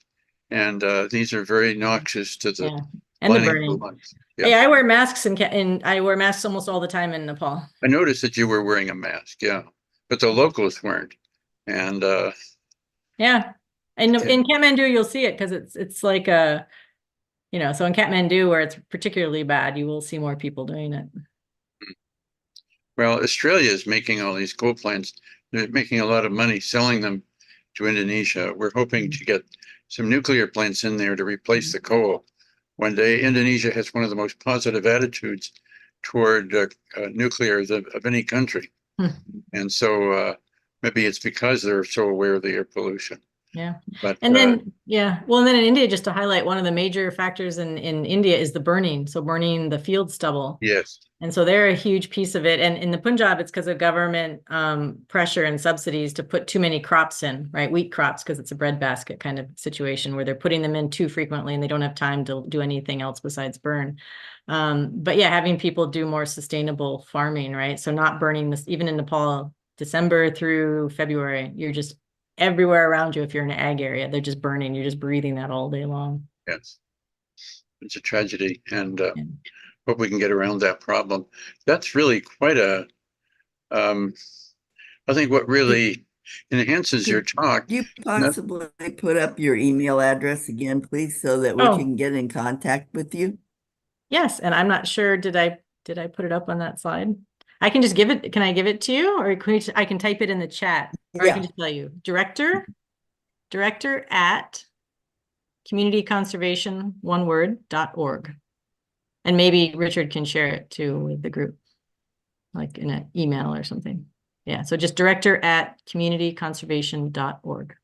And these are very noxious to the and the lining of burning. lungs. Yeah, I wear masks and I wear masks almost all the time in Nepal. I noticed that you were wearing a mask, yeah, but the locals weren't. And yeah, and in Kathmandu you'll see it because it's like so in Kathmandu, where it's particularly bad, you will see more people doing it. Well, Australia is making all these coal plants. They're making a lot of money selling them to Indonesia. We're hoping to get some nuclear plants in there to replace the coal. One day, Indonesia has one of the most positive attitudes toward nuclear of any country. And so maybe it's because they're so aware of the air pollution. Yeah. But and then in India, just to highlight, one of the major factors in India is the burning. So burning the field stubble. Yes. And so they're a huge piece of it. And in the Punjab, it's because of government pressure and subsidies to put too many crops in, right? Wheat crops, because it's a breadbasket kind of situation where they're putting them in too frequently and they don't have time to do anything else besides burn. But yeah, having people do more sustainable farming, right? So not burning this, even in Nepal, December through February, you're just everywhere around you. If you're in an ag area, they're just burning. You're just breathing that all day long. Yes. It's a tragedy. And hope we can get around that problem. That's really quite I think what really enhances your talk. You possibly put up your email address again, please, so that we can get in contact with you? Yes, and I'm not sure, did I put it up on that slide? I can just give it, can I give it to you? Or I can type it in the chat, or I can just tell you. Director at communityconservation.org. And maybe Richard can share it too with the group, like in an email or something. Yeah, so just director at communityconservation.org.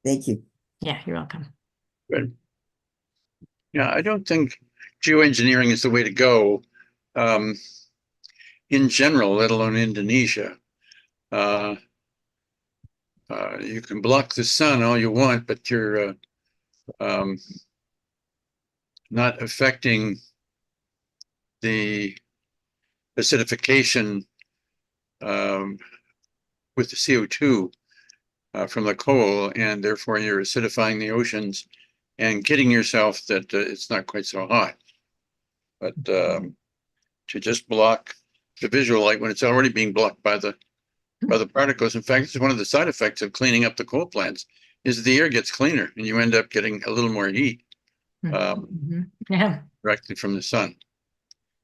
Thank you. Yeah, you're welcome. Good. Yeah, I don't think geoengineering is the way to go in general, let alone Indonesia. You can block the sun all you want, but you're not affecting the acidification with the CO2 from the coal, and therefore you're acidifying the oceans and kidding yourself that it's not quite so hot. But to just block the visual light when it's already being blocked by the particles. In fact, it's one of the side effects of cleaning up the coal plants is the air gets cleaner and you end up getting a little more heat. Yeah. directly from the sun.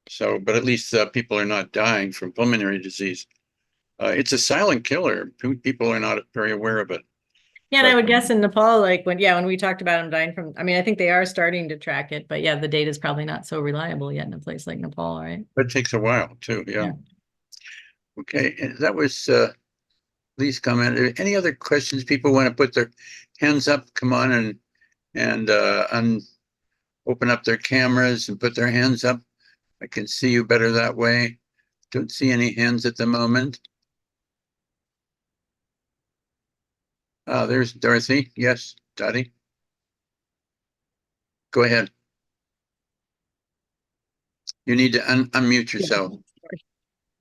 So, but at least people are not dying from pulmonary disease. It's a silent killer. People are not very aware of it. Yeah, and I But- would guess in Nepal, like when we talked about them dying from, I mean, I think they are starting to track it, but yeah, the data is probably not so reliable yet in a place like Nepal, right? It takes a while too, yeah. Yeah. Okay, and that was Lee's comment. Any other questions? People want to put their hands up, come on and open up their cameras and put their hands up. I can see you better that way. Don't see any hands at the moment. There's Dorothy. Yes, Dottie. Go ahead. You need to unmute yourself.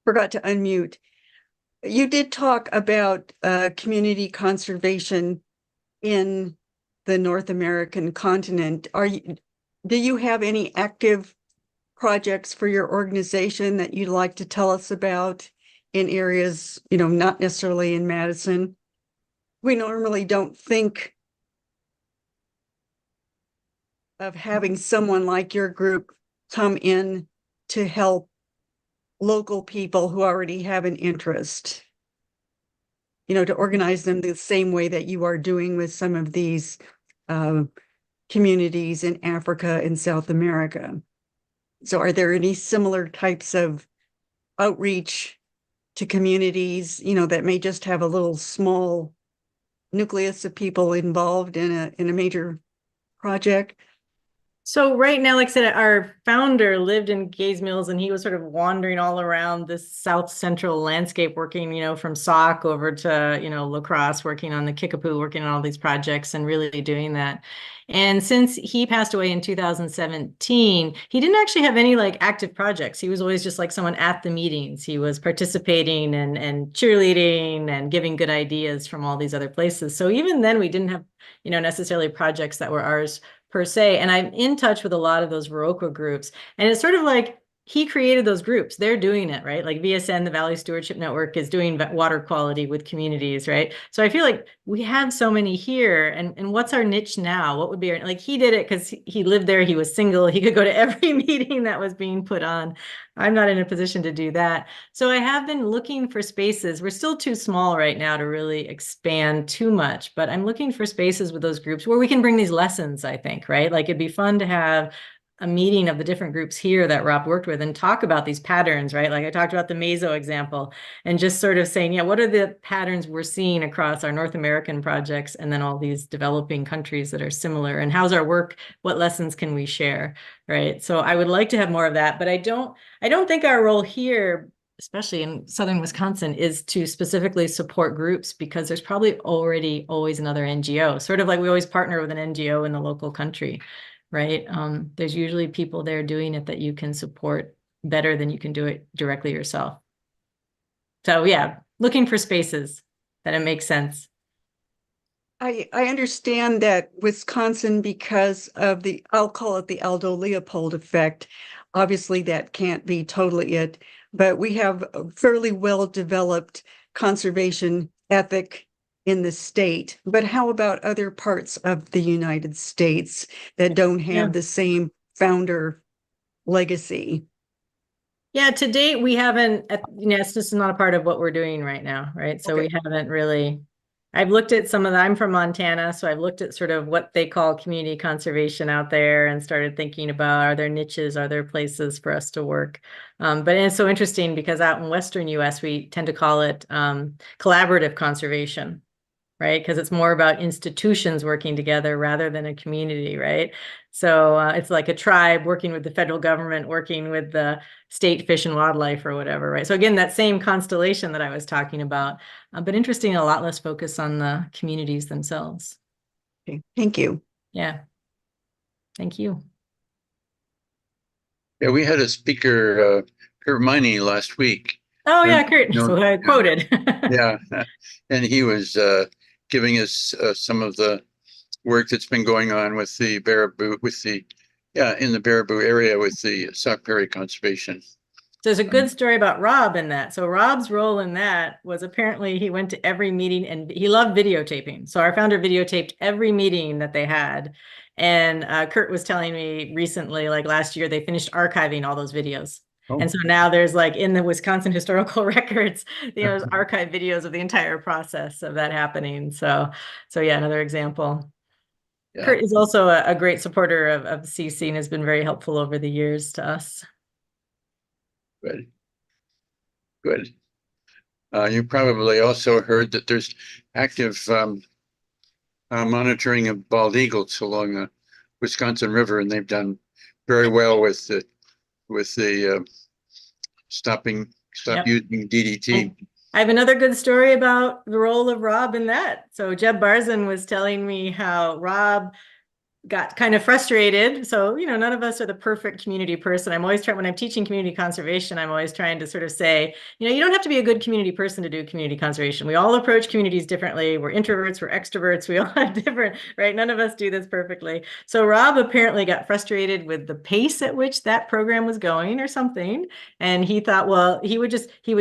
Forgot to unmute. You did talk about community conservation in the North American continent. Do you have any active projects for your organization that you'd like to tell us about in areas, not necessarily in Madison? We normally don't think of having someone like your group come in to help local people who already have an interest, to organize them the same way that you are doing with some of these communities in Africa and South America. So are there any similar types of outreach to communities, that may just have a little small nucleus of people involved in a major project? So right now, like I said, our founder lived in Gays Mills, and he was sort of wandering all around this South Central landscape, working, from Sauk over to, La Crosse, working on the Kickapoo, working on all these projects and really doing that. And since he passed away in 2017, he didn't actually have any like active projects. He was always just like someone at the meetings. He was participating and cheerleading and giving good ideas from all these other places. So even then we didn't have, necessarily projects that were ours per se. And I'm in touch with a lot of those Viroqua groups. And it's sort of like he created those groups. They're doing it, right? Like VSN, the Valley Stewardship Network, is doing water quality with communities, right? So I feel like we have so many here. And what's our niche now? What would be like he did it because he lived there. He was single. He could go to every meeting that was being put on. I'm not in a position to do that. So I have been looking for spaces. We're still too small right now to really expand too much, but I'm looking for spaces with those groups where we can bring these lessons, I think, right? Like it'd be fun to have a meeting of the different groups here that Rob worked with and talk about these patterns, right? Like I talked about the Meso example and just sort of saying, yeah, what are the patterns we're seeing across our North American projects and then all these developing countries that are similar, and how's our work? What lessons can we share, right? So I would like to have more of that, but I don't think our role here, especially in Southern Wisconsin, is to specifically support groups, because there's probably already always another NGO, sort of like we always partner with an NGO in the local country, right? There's usually people there doing it that you can support better than you can do it directly yourself. So yeah, looking for spaces that it makes sense. I understand that Wisconsin, because of I'll call it the Aldo Leopold effect, obviously that can't be totally it, but we have a fairly well-developed conservation ethic in the state. But how about other parts of the United States that don't have the same founder legacy? Yeah, to date, we haven't, this is not a part of what we're doing right now, right? So we haven't really, I've looked at some of them. I'm from Montana, so I've looked at sort of what they call community conservation out there and started thinking about, are there niches, are there places for us to work? But it's so interesting because out in Western US, we tend to call it collaborative conservation, right? Because it's more about institutions working together rather than a community, right? So it's like a tribe working with the federal government, working with the state fish and wildlife or whatever, right? So again, that same constellation that I was talking about, but interesting, a lot less focus on the communities themselves. Okay, thank you. Yeah. Thank you. Yeah, we had a speaker, Kurt Miney, last week. Oh yeah, Kurt. So I quoted. Yeah, and he was giving us some of the work that's been going on with the Baraboo, in the Baraboo area with the Sauk Prairie Conservation. There's a good story about Rob in that. So Rob's role in that was apparently he went to every meeting and he loved videotaping. So our founder videotaped every meeting that they had. And Kurt was telling me recently, like last year, they finished archiving all those videos. Oh. And so now there's like in the Wisconsin historical records, there's archive videos of the entire process of that happening. So yeah, another example. Yeah. Kurt is also a great supporter of the CC and has been very helpful over the years to us. Good. Good. You probably also heard that there's active monitoring of bald eagles along the Wisconsin River, and they've done very well with the stop Yep. using DDT. I have another good story about the role of Rob in that. So Jeb Barzin was telling me how Rob got kind of frustrated. So, you know, none of us are the perfect community person. I'm always trying, when I'm teaching community conservation, I'm always trying to sort of say, you know, you don't have to be a good community person to do community conservation. We all approach communities differently. We're introverts, we're extroverts, we all have different, right? None of us do this perfectly. So Rob apparently got frustrated with the pace at which that program was going or something. And he thought, well, he would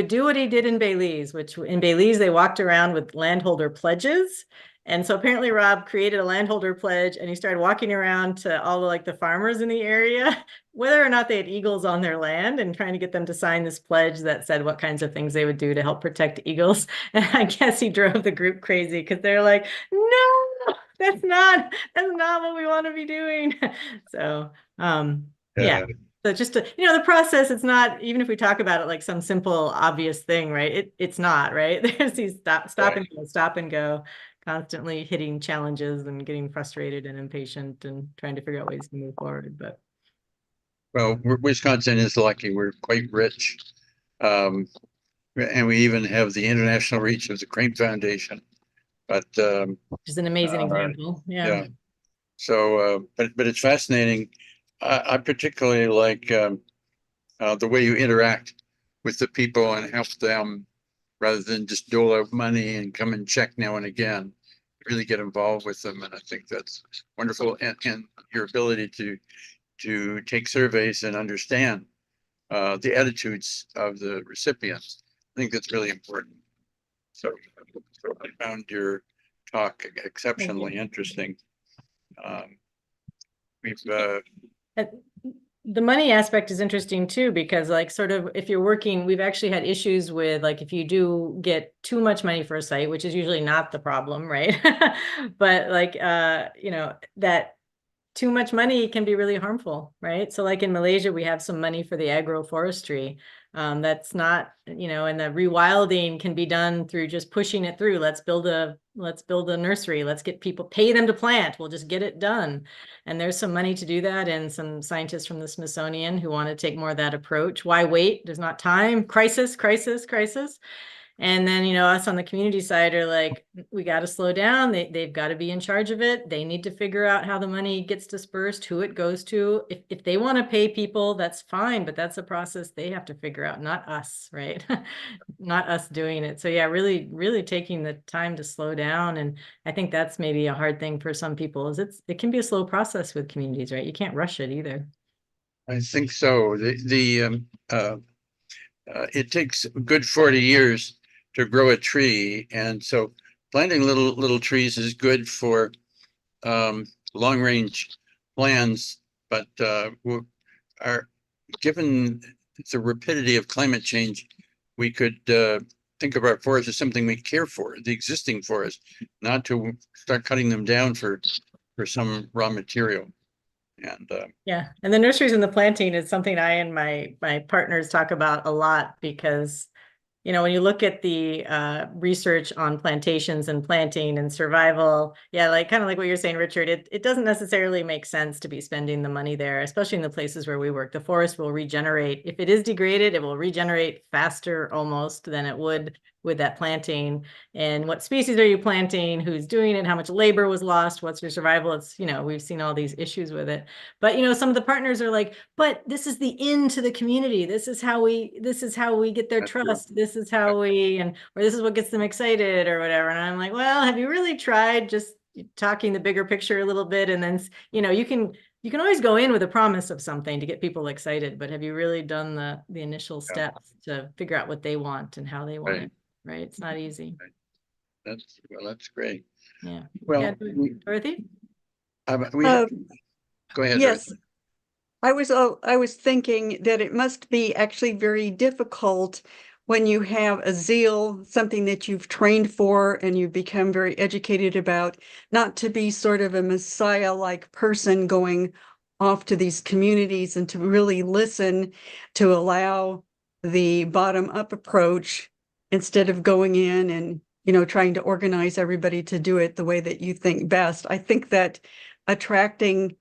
do what he did in Belize, which in Belize, they walked around with landholder pledges. And so apparently Rob created a landholder pledge and he started walking around to all the like the farmers in the area, whether or not they had eagles on their land, and trying to get them to sign this pledge that said what kinds of things they would do to help protect eagles. And I guess he drove the group crazy because they're like, no, that's not what we want to be doing. So yeah. So just to, you know, the process, it's not, even if we talk about it like some simple, obvious thing, right? It's not, right? There's these stop and go, constantly hitting challenges and getting frustrated and impatient and trying to figure out ways to move forward. But well, Wisconsin is lucky. We're quite rich. And we even have the international reach of the Crane Foundation. But which is an amazing example. Yeah. So but it's fascinating. I particularly like the way you interact with the people and help them rather than just dole out money and come and check now and again. Really get involved with them, and I think that's wonderful. And your ability to take surveys and understand the attitudes of the recipients, I think that's really important. So I found your talk exceptionally interesting. The money aspect is interesting too, because like sort of if you're working, we've actually had issues with like if you do get too much money for a site, which is usually not the problem, right? But like you know, that too much money can be really harmful, right? So like in Malaysia, we have some money for the agroforestry. That's not, you know, and the rewilding can be done through just pushing it through. Let's build a nursery. Let's get people, pay them to plant. We'll just get it done. And there's some money to do that, and some scientists from the Smithsonian who want to take more of that approach. Why wait? There's not time. Crisis. And then, you know, us on the community side are like, we got to slow down. They've got to be in charge of it. They need to figure out how the money gets dispersed, who it goes to. If they want to pay people, that's fine, but that's a process they have to figure out, not us, right? Not us doing it. So yeah, really, really taking the time to slow down. And I think that's maybe a hard thing for some people, is it can be a slow process with communities, right? You can't rush it either. I think so. It takes a good 40 years to grow a tree, and so planting little trees is good for long range plans, but are given the rapidity of climate change, we could think of our forests as something we care for, the existing forest, not to start cutting them down for some raw material. And yeah, and the nurseries and the planting is something I and my partners talk about a lot, because you know, when you look at the research on plantations and planting and survival, yeah, like kind of like what you're saying, Richard, it doesn't necessarily make sense to be spending the money there, especially in the places where we work. The forest will regenerate. If it is degraded, it will regenerate faster almost than it would with that planting. And what species are you planting? Who's doing it? How much labor was lost? What's your survival? It's, you know, we've seen all these issues with it. But, you know, some of the partners are like, but this is the in to the community. This is how we get their trust. This is how or this is what gets them excited or whatever. And I'm like, well, have you really tried just talking the bigger picture a little bit? And then, you know, you can always go in with a promise of something to get people excited, but have you really done the initial steps to figure out what they want and how they want it? Right. It's not easy. That's great. Yeah. Well, yeah, Dorothy? We, Uh, go ahead. yes, Ruth. I was thinking that it must be actually very difficult when you have a zeal, something that you've trained for and you've become very educated about, not to be sort of a messiah-like person going off to these communities and to really listen, to allow the bottom-up approach instead of going in and, trying to organize everybody to do it the way that you think best. I think that attracting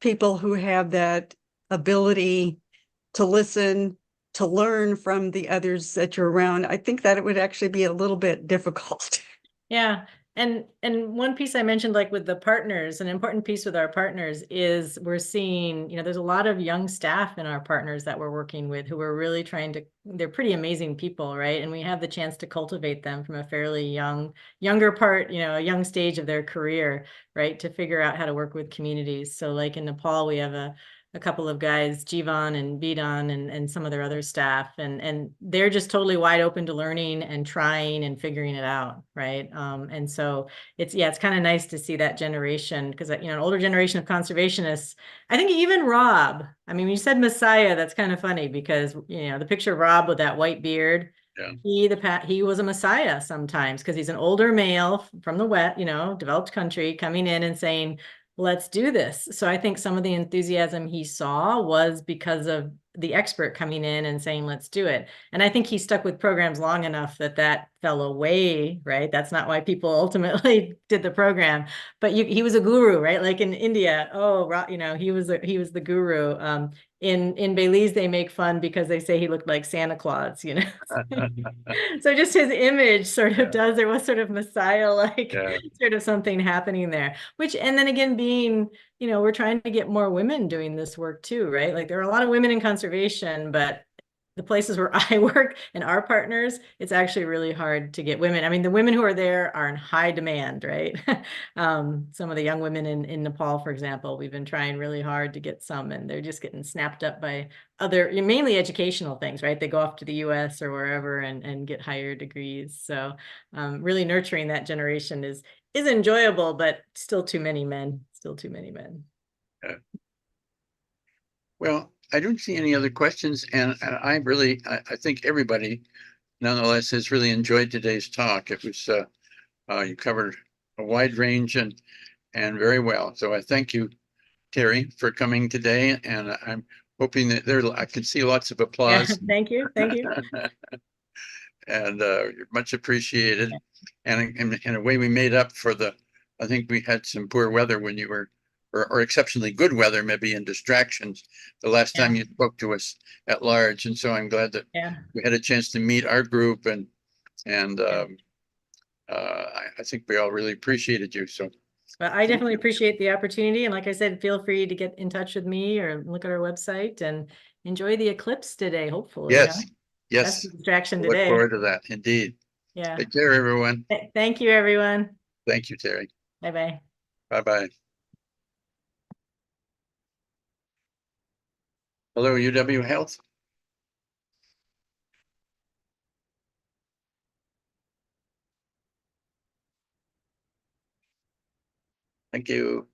people who have that ability to listen, to learn from the others that you're around, I think that it would actually be a little bit difficult. Yeah. And one piece I mentioned, like with the partners, an important piece with our partners is we're seeing, there's a lot of young staff in our partners that we're working with who are really they're pretty amazing people, right? And we have the chance to cultivate them from a fairly younger part, a young stage of their career, right? To figure out how to work with communities. So like in Nepal, we have a couple of guys, Jivan and Bidan and some of their other staff, and they're just totally wide open to learning and trying and figuring it out, right? And so it's kind of nice to see that generation, because an older generation of conservationists, I think even Rob, I mean, when you said Messiah, that's kind of funny because the picture of Rob with that white beard, yeah. he was a Messiah sometimes because he's an older male from the West, developed country coming in and saying, let's do this. So I think some of the enthusiasm he saw was because of the expert coming in and saying, let's do it. And I think he stuck with programs long enough that fell away, right? That's not why people ultimately did the program, but he was a guru, right? Like in India, he was the guru. In Belize, they make fun because they say he looked like Santa Claus, So just his image sort of there was sort of Messiah-like sort of something happening there, and then again, being, we're trying to get more women doing this work too, right? Like there are a lot of women in conservation, but the places where I work and our partners, it's actually really hard to get women. I mean, the women who are there are in high demand, right? Some of the young women in Nepal, for example, we've been trying really hard to get some, and they're just getting snapped up by other, mainly educational things, right? They go off to the US or wherever and get higher degrees. So really nurturing that generation is enjoyable, but still too many men. Well, I don't see any other questions, and I think everybody nonetheless has really enjoyed today's talk. It was you covered a wide range and very well. So I thank you, Teri, for coming today, and I'm hoping that I can see lots of applause. Yeah, thank you. And you're much appreciated. And in a way, we made up for I think we had some poor weather when you were, or exceptionally good weather, maybe, and distractions the last time you spoke to us at large. And so I'm glad that we had a chance to meet our group, and I think we all really appreciated you. So. Well, I definitely appreciate the opportunity. And like I said, feel free to get in touch with me or look at our website and enjoy the eclipse today, hopefully. Yes. That's the distraction Look today. forward to that. Indeed. Yeah. Take care, everyone. Thank you, everyone. Thank you, Teri. Bye-bye. Bye-bye. Hello, UW Health. Thank you.